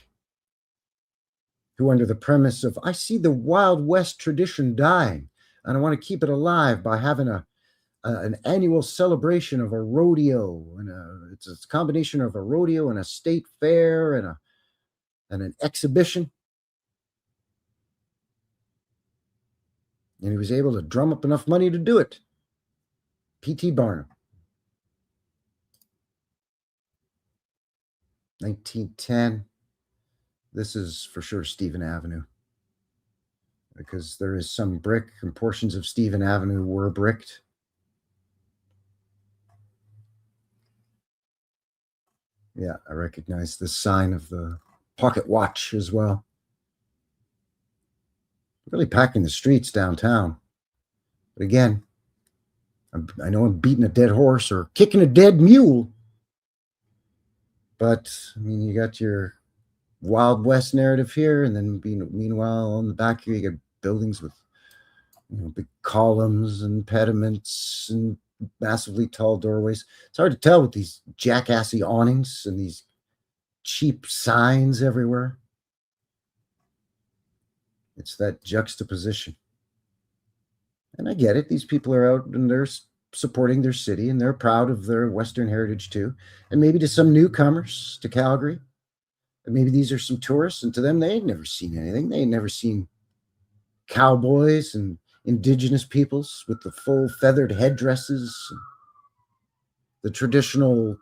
who under the premise of, I see the Wild West tradition dying, and I want to keep it alive by having a an annual celebration of a rodeo, and it's a combination of a rodeo and a state fair and an exhibition. And he was able to drum up enough money to do it. P.T. Barnum. 1910. This is for sure Stephen Avenue, because there is some brick and portions of Stephen Avenue were bricked. Yeah, I recognize the sign of the pocket watch as well. Really packing the streets downtown. But again, I know I'm beating a dead horse or kicking a dead mule. But, I mean, you got your Wild West narrative here, and then meanwhile, on the back here, you got buildings with big columns and pediments and massively tall doorways. It's hard to tell with these jackassy awnings and these cheap signs everywhere. It's that juxtaposition. And I get it. These people are out and they're supporting their city, and they're proud of their Western heritage too. And maybe to some newcomers to Calgary, and maybe these are some tourists, and to them, they ain't never seen anything. They ain't never seen cowboys and indigenous peoples with the full feathered headdresses, the traditional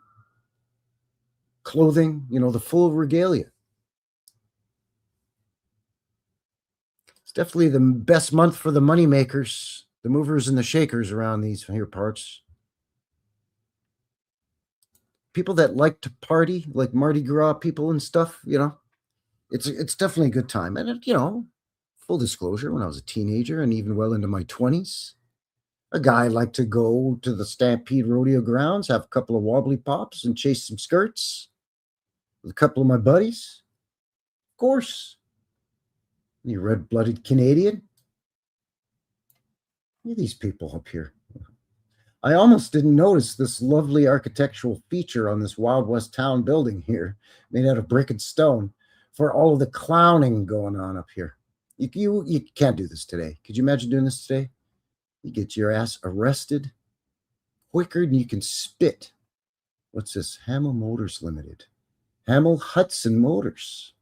clothing, the full regalia. It's definitely the best month for the money makers, the movers and the shakers around these here parts. People that like to party, like Mardi Gras people and stuff, it's definitely a good time. And, full disclosure, when I was a teenager and even well into my 20s, a guy liked to go to the Stampede Rodeo grounds, have a couple of wobbly pops, and chase some skirts with a couple of my buddies. Of course. You red-blooded Canadian. Look at these people up here. I almost didn't notice this lovely architectural feature on this Wild West town building here, made out of brick and stone, for all of the clowning going on up here. You can't do this today. Could you imagine doing this today? You get your ass arrested quicker than you can spit. What's this? Hamel Motors Limited. Hamel Hudson Motors.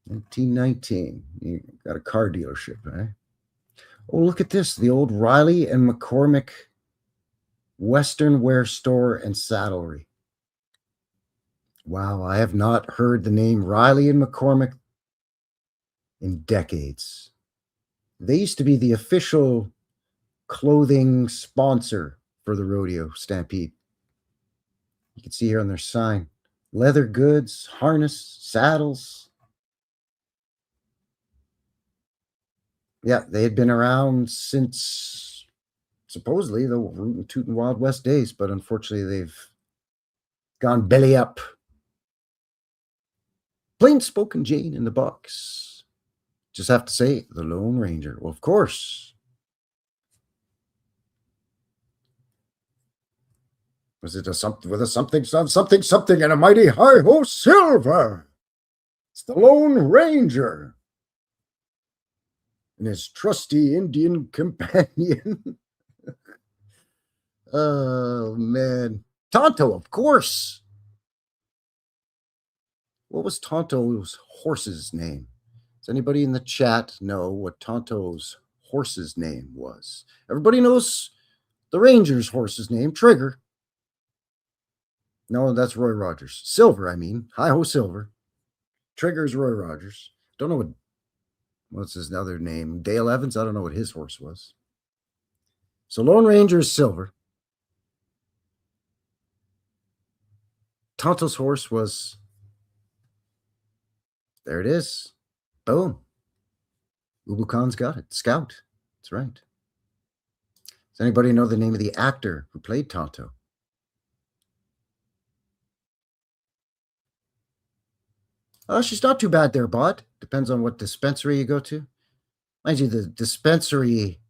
1919. You got a car dealership, eh? Oh, look at this. The old Riley and McCormick Western Wear Store and Saddlery. Wow, I have not heard the name Riley and McCormick in decades. They used to be the official clothing sponsor for the rodeo Stampede. You can see here on their sign, leather goods, harness, saddles. Yeah, they had been around since supposedly the Root and Toot and Wild West days, but unfortunately they've gone belly up. Plain spoken Jane in the box. Just have to say, the Lone Ranger. Well, of course. Was it something and a mighty hi-ho silver? It's the Lone Ranger and his trusty Indian companion. Oh, man. Tonto, of course. What was Tonto's horse's name? Does anybody in the chat know what Tonto's horse's name was? Everybody knows the Ranger's horse's name, Trigger. No, that's Roy Rogers. Silver, I mean. Hi-ho Silver. Trigger's Roy Rogers. Don't know what's his other name. Dale Evans? I don't know what his horse was. So Lone Ranger is Silver. Tonto's horse was... There it is. Boom. Ubu Khan's got it. Scout. That's right. Does anybody know the name of the actor who played Tonto? Oh, she's not too bad there, bud. Depends on what dispensary you go to. Mind you, the dispensary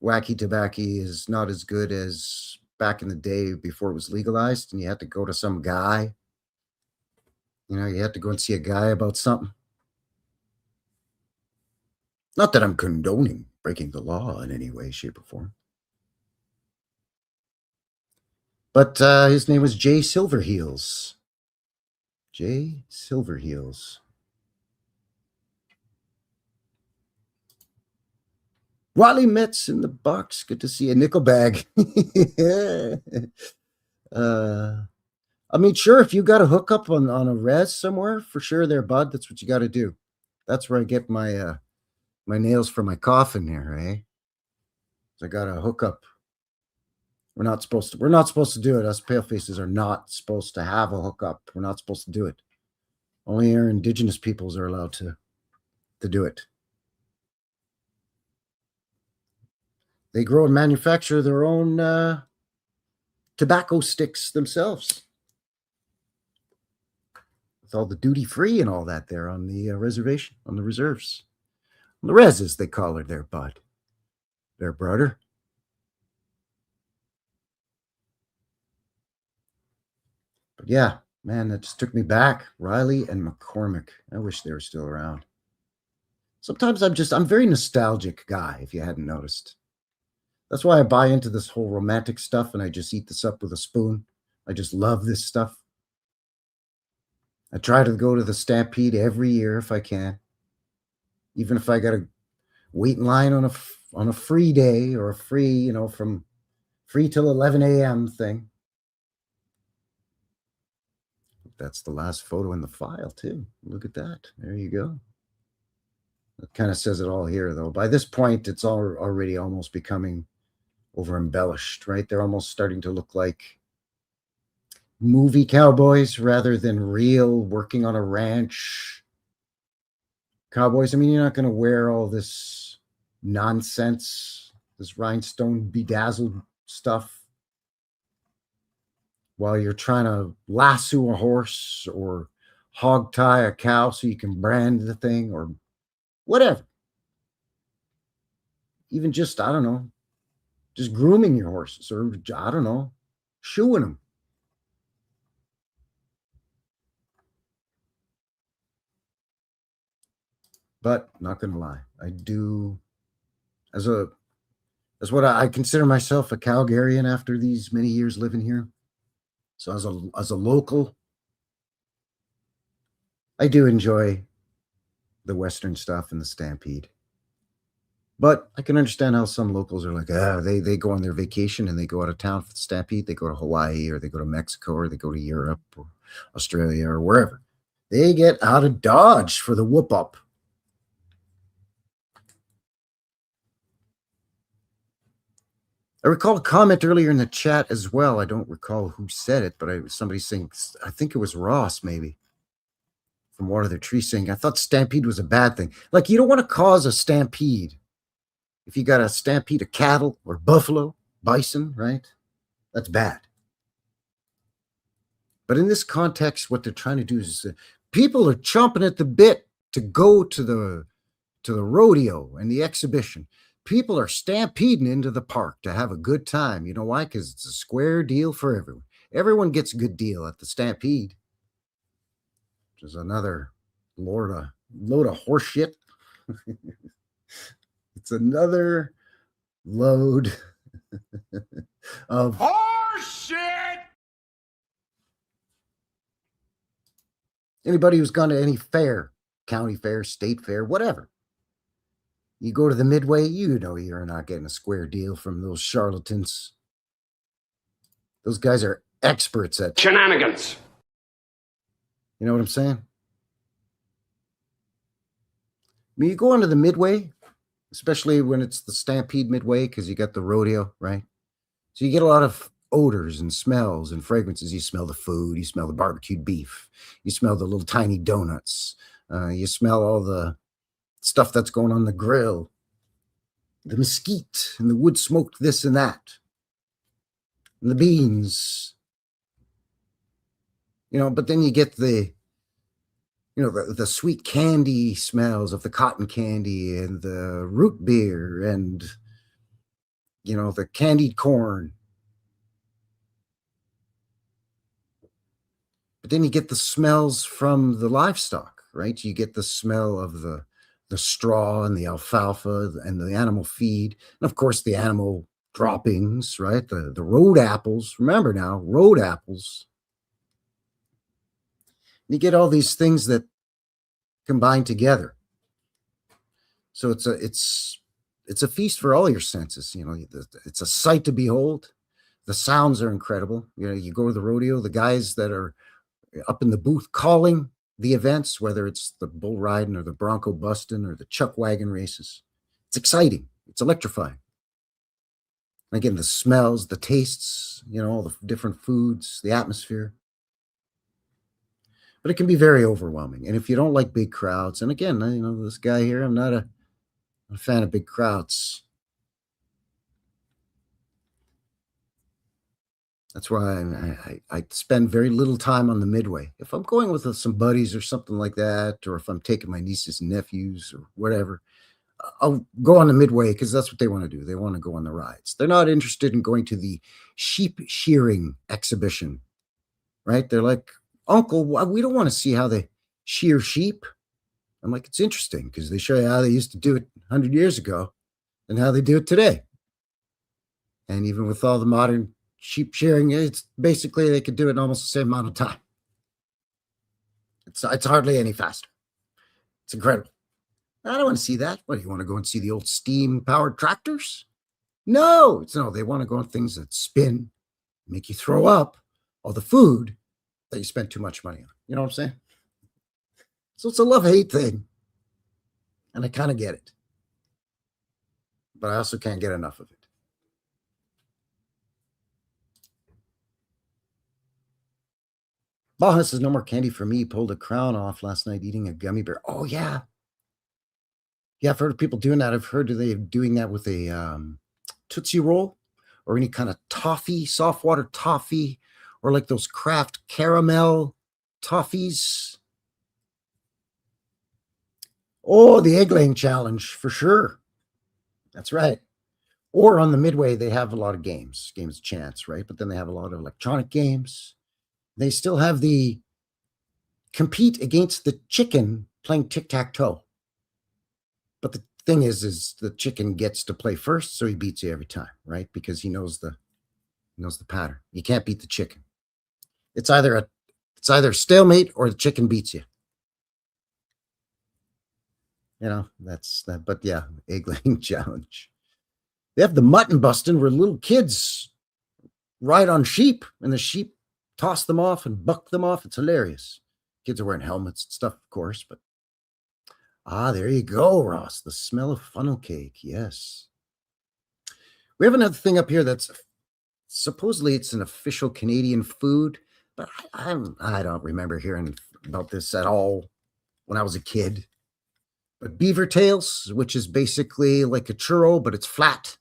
wacky tobacco is not as good as back in the day before it was legalized, and you had to go to some guy. You had to go and see a guy about something. Not that I'm condoning breaking the law in any way, shape, or form. But his name was Jay Silverheels. Jay Silverheels. Wally Metz in the box. Good to see you. Nickel bag. I mean, sure, if you got a hookup on a res somewhere, for sure there, bud. That's what you got to do. That's where I get my my nails for my coffin here, eh? I got a hookup. We're not supposed to do it. Us palefaces are not supposed to have a hookup. We're not supposed to do it. Only our indigenous peoples are allowed to do it. They grow and manufacture their own tobacco sticks themselves. With all the duty free and all that there on the reservation, on the reserves. On the reses, they call her there, bud. Their brother. But yeah, man, that just took me back. Riley and McCormick. I wish they were still around. Sometimes I'm a very nostalgic guy, if you hadn't noticed. That's why I buy into this whole romantic stuff and I just eat this up with a spoon. I just love this stuff. I try to go to the Stampede every year if I can. Even if I got to wait in line on a free day or a free, from free till 11 a.m. thing. That's the last photo in the file, too. Look at that. There you go. That kind of says it all here, though. By this point, it's already almost becoming over-embellished, right? They're almost starting to look like movie cowboys rather than real working on a ranch cowboys. I mean, you're not going to wear all this nonsense, this rhinestone bedazzled stuff while you're trying to lasso a horse or hog tie a cow so you can brand the thing or whatever. Even just, I don't know, just grooming your horses or, I don't know, shoeing them. But not going to lie, I do, as what I consider myself a Calgarian after these many years living here. So as a local, I do enjoy the Western stuff and the Stampede. But I can understand how some locals are like, they go on their vacation and they go out of town for the Stampede. They go to Hawaii or they go to Mexico or they go to Europe or Australia or wherever. They get out of Dodge for the whoop up. I recall a comment earlier in the chat as well. I don't recall who said it, but somebody saying, I think it was Ross maybe, from Water the Tree, saying, I thought stampede was a bad thing. Like, you don't want to cause a stampede. If you got a stampede of cattle or buffalo, bison, right? That's bad. But in this context, what they're trying to do is people are chomping at the bit to go to the rodeo and the exhibition. People are stampeding into the park to have a good time. You know why? Because it's a square deal for everyone. Everyone gets a good deal at the Stampede, which is another load of horse shit. It's another load of horse shit. Anybody who's gone to any fair, county fair, state fair, whatever, you go to the Midway, you know you're not getting a square deal from those charlatans. Those guys are experts at shenanigans. You know what I'm saying? I mean, you go onto the Midway, especially when it's the Stampede Midway, because you got the rodeo, right? So you get a lot of odors and smells and fragrances. You smell the food, you smell the barbecued beef, you smell the little tiny donuts, you smell all the stuff that's going on the grill, the mesquite and the wood smoked this and that, and the beans, but then you get the sweet candy smells of the cotton candy and the root beer and, the candied corn. But then you get the smells from the livestock, right? You get the smell of the straw and the alfalfa and the animal feed. And of course, the animal droppings, right? The road apples. Remember now, road apples. You get all these things that combine together. So it's a feast for all your senses. You know, it's a sight to behold. The sounds are incredible. You know, you go to the rodeo, the guys that are up in the booth calling the events, whether it's the bull riding or the bronco busting or the chuck wagon races. It's exciting. It's electrifying. Again, the smells, the tastes, you know, all the different foods, the atmosphere. But it can be very overwhelming. And if you don't like big crowds, and again, you know, this guy here, I'm not a fan of big crowds. That's why I spend very little time on the midway. If I'm going with some buddies or something like that, or if I'm taking my nieces and nephews or whatever, I'll go on the midway because that's what they want to do. They want to go on the rides. They're not interested in going to the sheep shearing exhibition, right? They're like, Uncle, we don't want to see how they shear sheep. I'm like, it's interesting because they show you how they used to do it 100 years ago and how they do it today. And even with all the modern sheep shearing, it's basically they could do it in almost the same amount of time. It's hardly any faster. It's incredible. I don't want to see that. What, do you want to go and see the old steam-powered tractors? No, they want to go on things that spin, make you throw up all the food that you spent too much money on. You know what I'm saying? So it's a love-hate thing. And I kind of get it. But I also can't get enough of it. Baja says, no more candy for me. Pulled a crown off last night eating a gummy bear. Oh, yeah. Yeah, I've heard of people doing that. I've heard they're doing that with a Tootsie Roll or any kind of toffee, soft water toffee, or like those Kraft caramel toffees. Oh, the egg laying challenge for sure. That's right. Or on the midway, they have a lot of games of chance, right? But then they have a lot of electronic games. They still have the compete against the chicken playing tic-tac-toe. But the thing is the chicken gets to play first, so he beats you every time, right? Because he knows the pattern. You can't beat the chicken. It's either stalemate or the chicken beats you. You know, that's that. But yeah, egg laying challenge. They have the mutton busting where little kids ride on sheep and the sheep toss them off and buck them off. It's hilarious. Kids are wearing helmets and stuff, of course, but there you go, Ross. The smell of funnel cake. Yes. We have another thing up here that's supposedly it's an official Canadian food, but I don't remember hearing about this at all when I was a kid. But beaver tails, which is basically like a churro, but it's flat,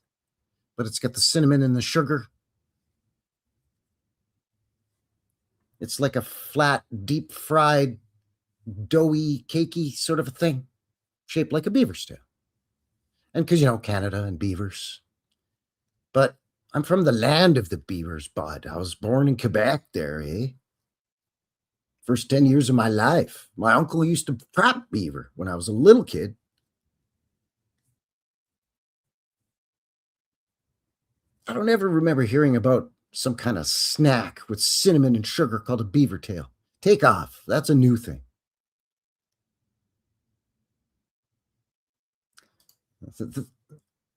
but it's got the cinnamon and the sugar. It's like a flat, deep fried, doughy, cakey sort of a thing, shaped like a beaver's tail. And because, Canada and beavers. But I'm from the land of the beavers, bud. I was born in Quebec there, eh? First 10 years of my life. My uncle used to trap beaver when I was a little kid. I don't ever remember hearing about some kind of snack with cinnamon and sugar called a beaver tail. Take off. That's a new thing.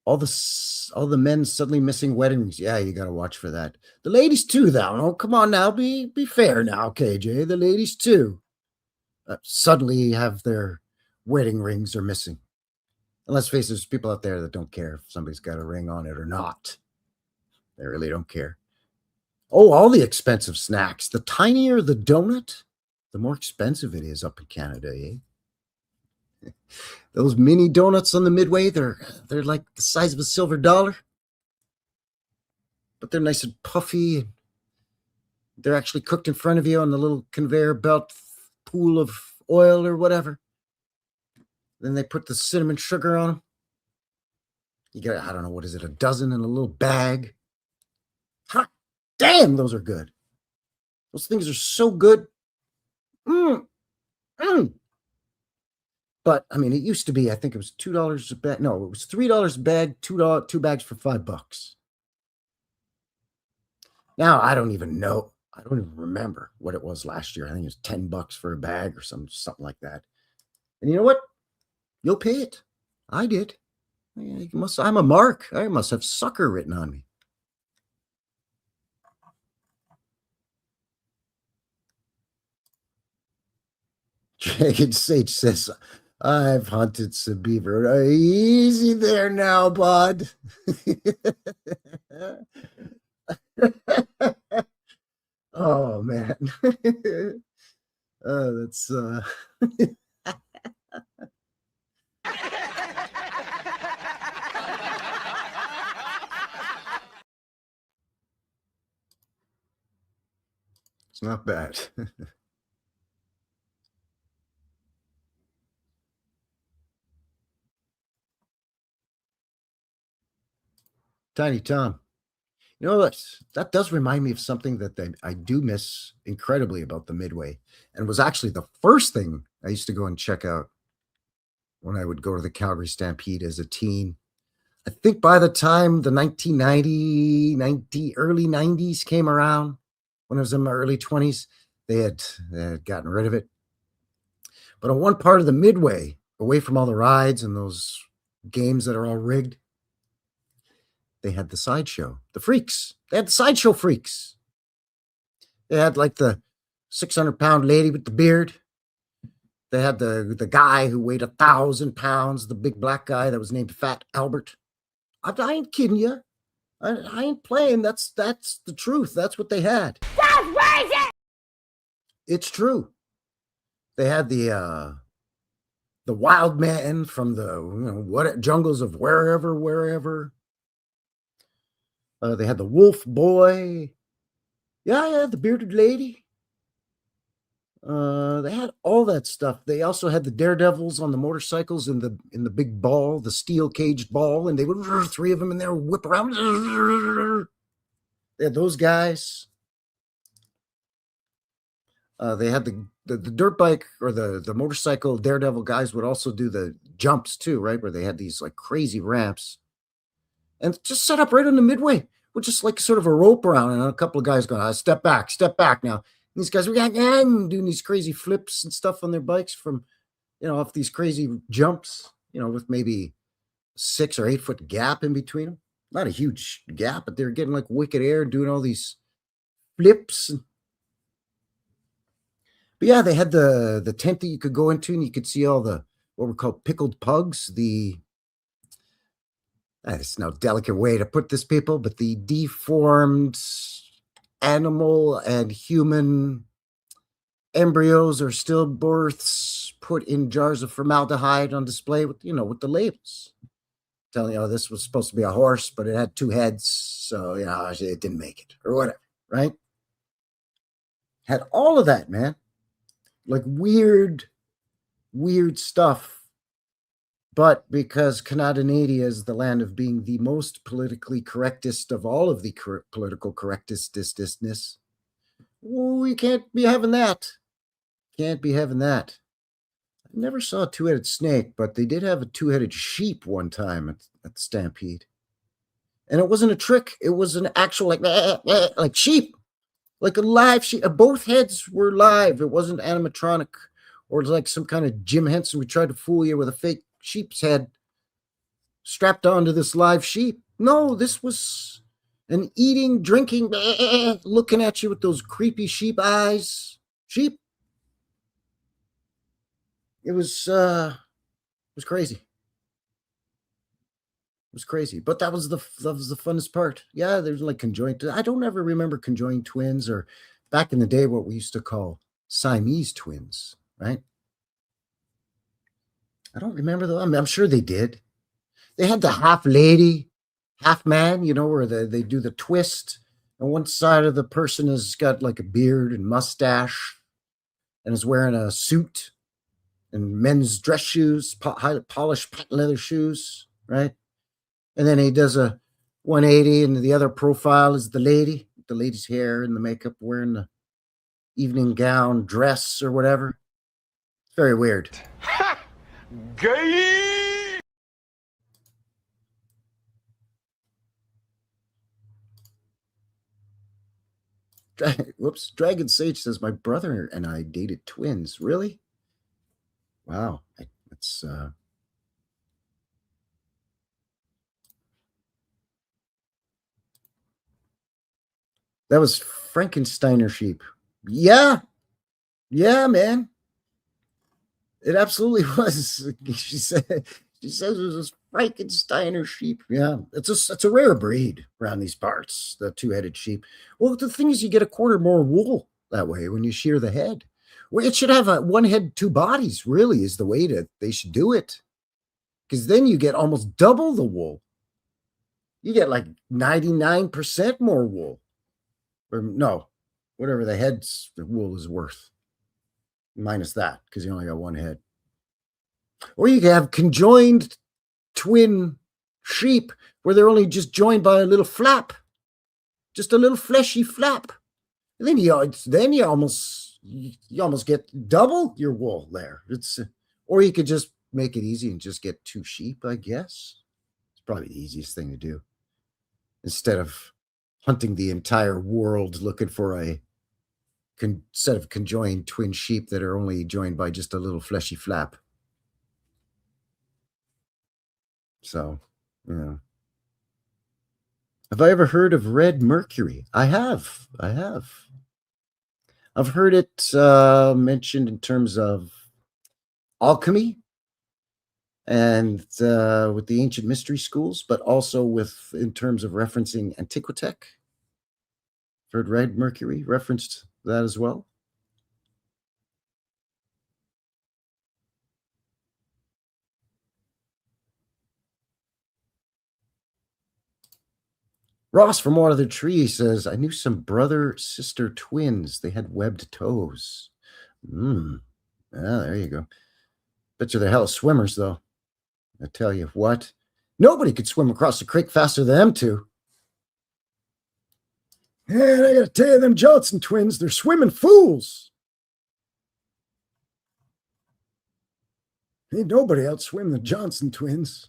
All the men suddenly missing wedding rings. Yeah, you got to watch for that. The ladies too, though. Oh, come on now. Be fair now, KJ. The ladies too suddenly have their wedding rings are missing. And let's face it, there's people out there that don't care if somebody's got a ring on it or not. They really don't care. Oh, all the expensive snacks. The tinier the donut, the more expensive it is up in Canada, eh? Those mini donuts on the midway, they're like the size of a silver dollar. But they're nice and puffy. They're actually cooked in front of you on the little conveyor belt pool of oil or whatever. Then they put the cinnamon sugar on them. You get, I don't know, what is it, a dozen in a little bag? Hot damn, those are good. Those things are so good. But, I mean, it used to be, I think it was $2 a bag. No, it was $3 a bag, two bags for $5. Now, I don't even know. I don't even remember what it was last year. I think it was $10 for a bag or something like that. And you know what? You'll pay it. I did. I'm a mark. I must have sucker written on me. Jagged Sage says, I've hunted some beaver. Easy there now, bud. Oh, man. That's it's not bad. Tiny Tom. You know, that does remind me of something that I do miss incredibly about the Midway, and was actually the first thing I used to go and check out when I would go to the Calgary Stampede as a teen. I think by the time the 1990, early 90s came around, when I was in my early 20s, they had gotten rid of it. But on one part of the Midway, away from all the rides and those games that are all rigged, they had the sideshow, the freaks. They had the sideshow freaks. They had like the 600-pound lady with the beard. They had the guy who weighed 1,000 pounds, the big black guy that was named Fat Albert. I ain't kidding you. I ain't playing. That's the truth. That's what they had. That's crazy. It's true. They had the wild man from the what jungles of wherever. They had the wolf boy. Yeah, the bearded lady. They had all that stuff. They also had the daredevils on the motorcycles in the big ball, the steel caged ball, and they would three of them in there whip around. They had those guys. They had the dirt bike or the motorcycle daredevil guys would also do the jumps too, right? Where they had these like crazy ramps, and just set up right on the Midway with just like sort of a rope around, and a couple of guys going, step back now. These guys were doing these crazy flips and stuff on their bikes from, off these crazy jumps, with maybe 6 or 8 foot gap in between them. Not a huge gap, but they're getting like wicked air, doing all these flips. But yeah, they had the tent that you could go into, and you could see all the what were called pickled pugs. It's no delicate way to put this, people, but the deformed animal and human embryos or stillbirths put in jars of formaldehyde on display with the labels telling you, this was supposed to be a horse, but it had 2 heads, so it didn't make it or whatever, right? Had all of that, man. Like weird stuff. But because Canadanedia is the land of being the most politically correctest of all of the political correctestness, we can't be having that. Can't be having that. I never saw a 2-headed snake, but they did have a 2-headed sheep one time at the Stampede. And it wasn't a trick. It was an actual like sheep. Like a live sheep. Both heads were live. It wasn't animatronic or like some kind of Jim Henson. We tried to fool you with a fake sheep's head strapped onto this live sheep. No, this was an eating, drinking, looking at you with those creepy sheep eyes. Sheep. It was crazy. It was crazy, but that was the funnest part. Yeah, there's like conjoined. I don't ever remember conjoined twins, or back in the day what we used to call Siamese twins, right? I don't remember though. I'm sure they did. They had the half lady, half man, where they do the twist. And one side of the person has got like a beard and mustache and is wearing a suit and men's dress shoes, highly polished patent leather shoes, right? And then he does a 180, and the other profile is the lady's hair and the makeup, wearing the evening gown dress or whatever. It's very weird. Gay! Whoops. Dragon Sage says, my brother and I dated twins. Really? Wow. That's that was Frankensteiner sheep. Yeah. Yeah, man. It absolutely was. She says it was Frankensteiner sheep. Yeah, it's a rare breed around these parts, the two-headed sheep. Well, the thing is, you get a quarter more wool that way when you shear the head. Well, it should have one head, two bodies, really, is the way they should do it. Because then you get almost double the wool. You get like 99% more wool. Or no, whatever the wool is worth. Minus that, because you only got one head. Or you can have conjoined twin sheep where they're only just joined by a little flap, just a little fleshy flap. And then you almost get double your wool there. Or you could just make it easy and just get two sheep, I guess. It's probably the easiest thing to do. Instead of hunting the entire world looking for a set of conjoined twin sheep that are only joined by just a little fleshy flap. So, yeah. Have I ever heard of red mercury? I have. I've heard it mentioned in terms of alchemy and with the ancient mystery schools, but also in terms of referencing Antiquitech. Heard red mercury referenced that as well. Ross from Water the Tree says, I knew some brother-sister twins. They had webbed toes. Yeah, there you go. Bet you they're hell swimmers, though. I tell you what. Nobody could swim across the creek faster than them two. And I gotta tell you, them Johnson twins, they're swimming fools. Ain't nobody outswim the Johnson twins.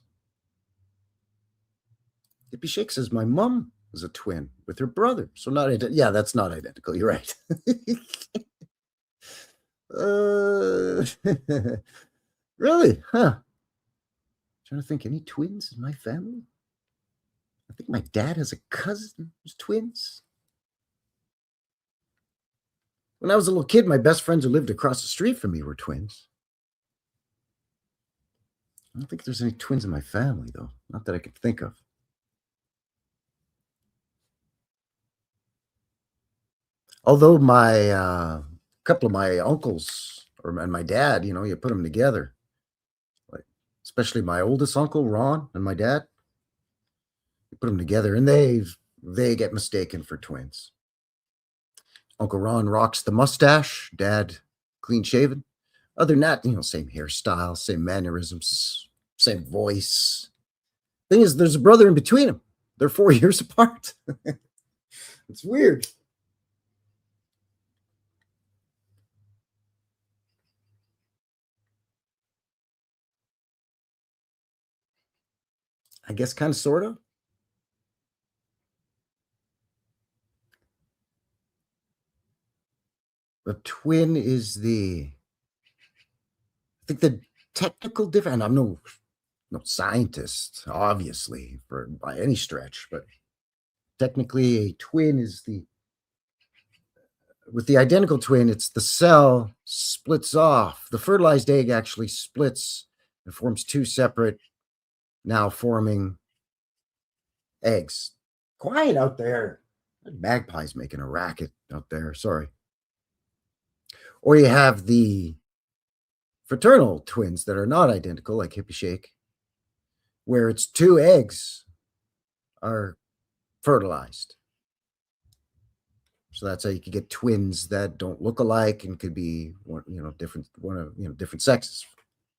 Hippie Shake says, my mom was a twin with her brother. So not identical. Yeah, that's not identical. You're right. Really? Huh. Trying to think, any twins in my family? I think my dad has a cousin who's twins. When I was a little kid, my best friends who lived across the street from me were twins. I don't think there's any twins in my family, though. Not that I can think of. Although my couple of my uncles and my dad, you put them together. Like, especially my oldest uncle, Ron, and my dad. You put them together, and they get mistaken for twins. Uncle Ron rocks the mustache, Dad clean shaven. Other than that, same hairstyle, same mannerisms, same voice. Thing is, there's a brother in between them. They're 4 years apart. It's weird. I guess kind of, sort of. A twin is I think the technical difference, and I'm no scientist, obviously, by any stretch, but technically a twin is with the identical twin, it's the cell splits off. The fertilized egg actually splits and forms two separate, now forming eggs. Quiet out there. That magpie's making a racket out there. Sorry. Or you have the fraternal twins that are not identical, like Hippie Shake, where it's two eggs are fertilized. So that's how you could get twins that don't look alike and could be different sexes,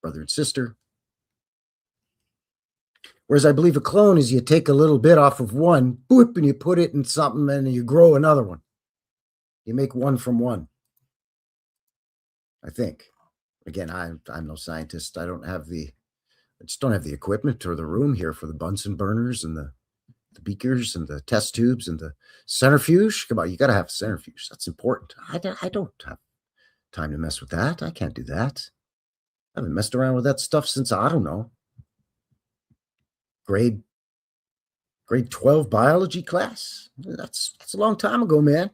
brother and sister. Whereas I believe a clone is you take a little bit off of one, boop, and you put it in something, and you grow another one. You make one from one. I think. Again, I'm no scientist. I just don't have the equipment or the room here for the Bunsen burners and the the beakers and the test tubes and the centrifuge. Come on, you got to have a centrifuge. That's important. I don't have time to mess with that. I can't do that. I haven't messed around with that stuff since, I don't know, grade 12 biology class. That's a long time ago, man.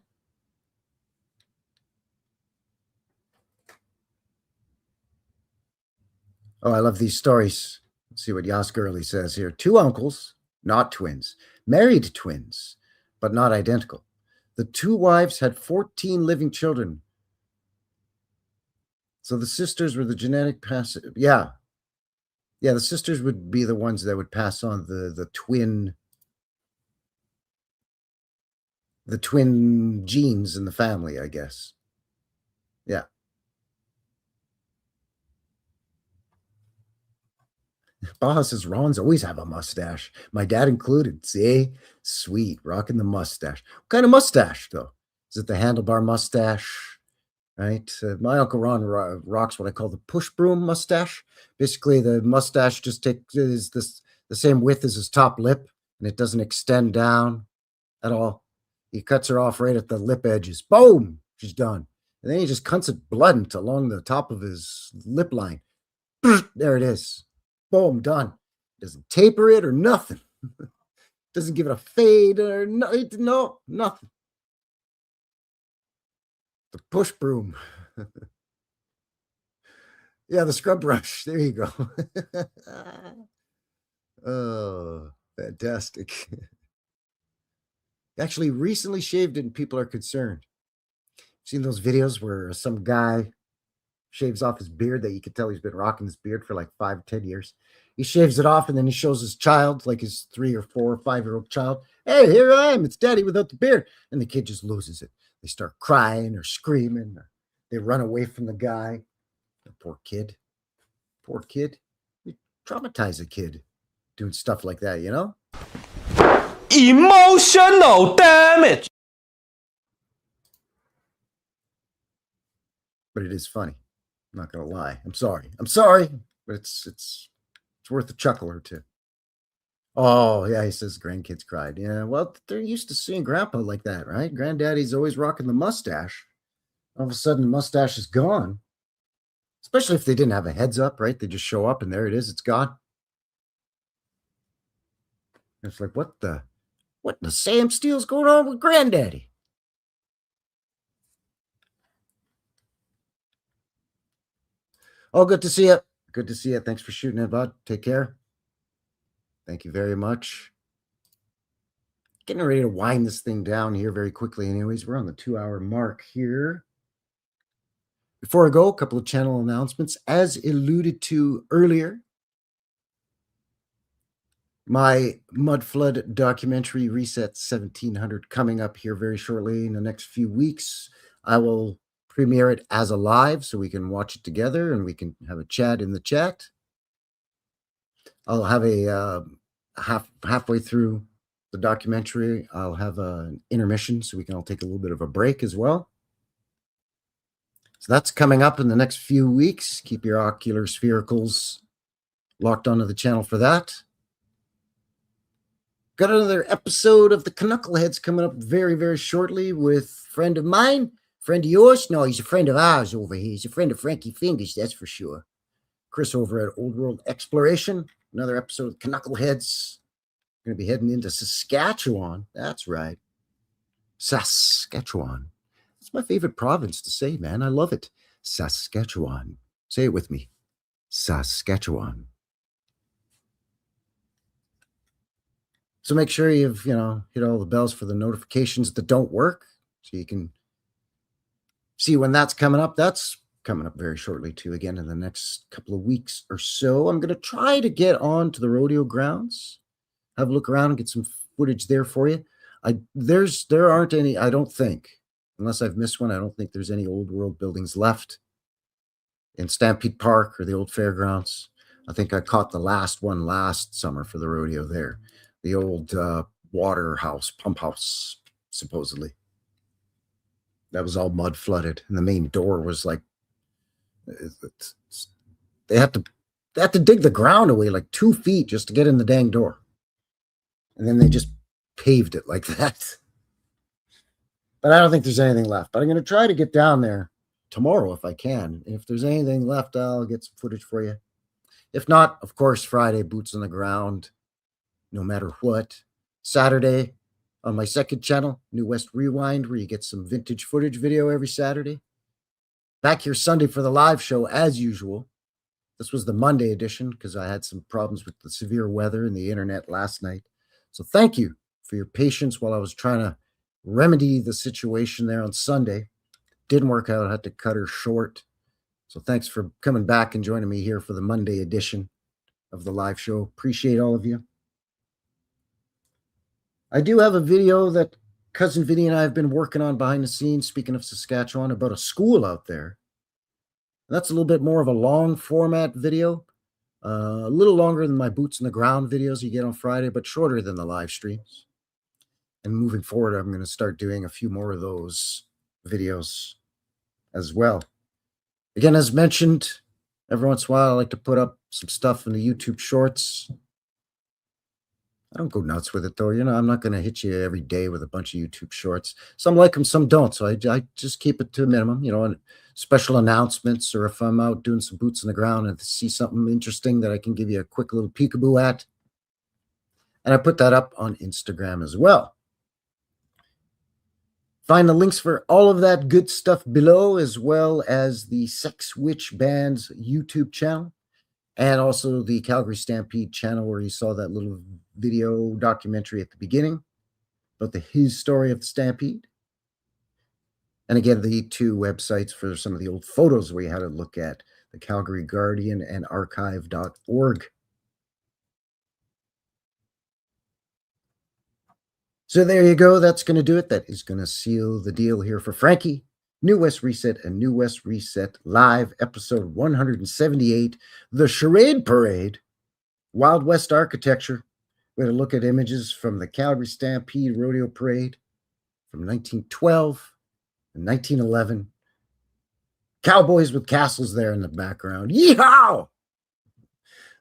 Oh, I love these stories. Let's see what Yas Gurley says here. 2 uncles, not twins, married twins, but not identical. The 2 wives had 14 living children. So the sisters were the genetic passive. Yeah. Yeah, the sisters would be the ones that would pass on the twin genes in the family, I guess. Yeah. Baja says Ron's always have a mustache. My dad included. See? Sweet. Rocking the mustache. What kind of mustache, though? Is it the handlebar mustache? Right? My Uncle Ron rocks what I call the push broom mustache. Basically, the mustache just is the same width as his top lip, and it doesn't extend down at all. He cuts her off right at the lip edges. Boom! She's done. And then he just cunts it blunt along the top of his lip line. There it is. Boom, done. Doesn't taper it or nothing. Doesn't give it a fade or no, nothing. The push broom. Yeah, the scrub brush. There you go. Oh, fantastic. Actually, recently shaved it and people are concerned. Seen those videos where some guy shaves off his beard that you can tell he's been rocking his beard for like 5 or 10 years. He shaves it off and then he shows his child, like his 3 or 4 or 5-year-old child. Hey, here I am. It's daddy without the beard. And the kid just loses it. They start crying or screaming. Or they run away from the guy. The poor kid. Poor kid. You traumatize a kid doing stuff like that, you know? Emotional damage. But it is funny. I'm not gonna lie. I'm sorry, but it's worth a chuckle or two. Oh yeah, he says grandkids cried. Yeah, well, they're used to seeing grandpa like that, right? Granddaddy's always rocking the mustache. All of a sudden, the mustache is gone. Especially if they didn't have a heads up, right? They just show up and there it is. It's gone. It's like, what the Sam Steele's going on with granddaddy? Oh, good to see you. Good to see you. Thanks for shooting it, bud. Take care. Thank you very much. Getting ready to wind this thing down here very quickly. Anyways, we're on the 2-hour mark here. Before I go, a couple of channel announcements. As alluded to earlier, my mudflood documentary, Reset 1700, coming up here very shortly in the next few weeks. I will premiere it as a live so we can watch it together and we can have a chat in the chat. I'll have a halfway through the documentary, I'll have an intermission so we can all take a little bit of a break as well. So that's coming up in the next few weeks. Keep your ocular sphericals locked onto the channel for that. Got another episode of the Knuckleheads coming up very, very shortly with a friend of mine. Friend of yours? No, he's a friend of ours over here. He's a friend of Frankie Fingers, that's for sure. Chris over at Old World Exploration. Another episode of Knuckleheads. Going to be heading into Saskatchewan. That's right. Saskatchewan. It's my favorite province to say, man. I love it. Saskatchewan. Say it with me. Saskatchewan. So make sure you've, hit all the bells for the notifications that don't work so you can see when that's coming up. That's coming up very shortly too, again, in the next couple of weeks or so. I'm going to try to get on to the rodeo grounds, have a look around and get some footage there for you. There aren't any, I don't think, unless I've missed one, I don't think there's any old world buildings left in Stampede Park or the old fairgrounds. I think I caught the last one last summer for the rodeo there. The old water house, pump house, supposedly. That was all mud flooded. And the main door was like, they had to dig the ground away like 2 feet just to get in the dang door. And then they just paved it like that. But I don't think there's anything left. But I'm going to try to get down there tomorrow if I can. And if there's anything left, I'll get some footage for you. If not, of course, Friday, boots on the ground, no matter what. Saturday, on my second channel, New West Rewind, where you get some vintage footage video every Saturday. Back here Sunday for the live show, as usual. This was the Monday edition because I had some problems with the severe weather and the internet last night. So thank you for your patience while I was trying to remedy the situation there on Sunday. Didn't work out. I had to cut her short. So thanks for coming back and joining me here for the Monday edition of the live show. Appreciate all of you. I do have a video that Cousin Vinny and I have been working on behind the scenes, speaking of Saskatchewan, about a school out there. And that's a little bit more of a long format video, a little longer than my boots on the ground videos you get on Friday, but shorter than the live streams. And moving forward, I'm going to start doing a few more of those videos as well. Again, as mentioned, every once in a while, I like to put up some stuff in the YouTube shorts. I don't go nuts with it, though. You know, I'm not going to hit you every day with a bunch of YouTube shorts. Some like them, some don't. So I just keep it to a minimum, you know, and special announcements, or if I'm out doing some boots on the ground and see something interesting that I can give you a quick little peekaboo at. And I put that up on Instagram as well. Find the links for all of that good stuff below, as well as the Sex Witch Band's YouTube channel. And also the Calgary Stampede channel, where you saw that little video documentary at the beginning about his story of the Stampede. And again, the two websites for some of the old photos we had a look at, the Calgary Guardian and archive.org. So there you go. That's going to do it. That is going to seal the deal here for Frankie. New West Reset and New West Reset Live, episode 178, the Charade Parade, Wild West Architecture. We had a look at images from the Calgary Stampede Rodeo Parade from 1912 and 1911. Cowboys with castles there in the background. Yee-haw!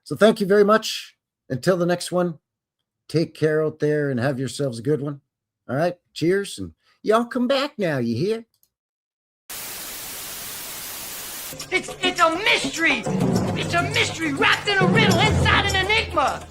So thank you very much. Until the next one, take care out there and have yourselves a good one. All right, cheers, and y'all come back now, you hear? It's a mystery! It's a mystery wrapped in a riddle inside an enigma!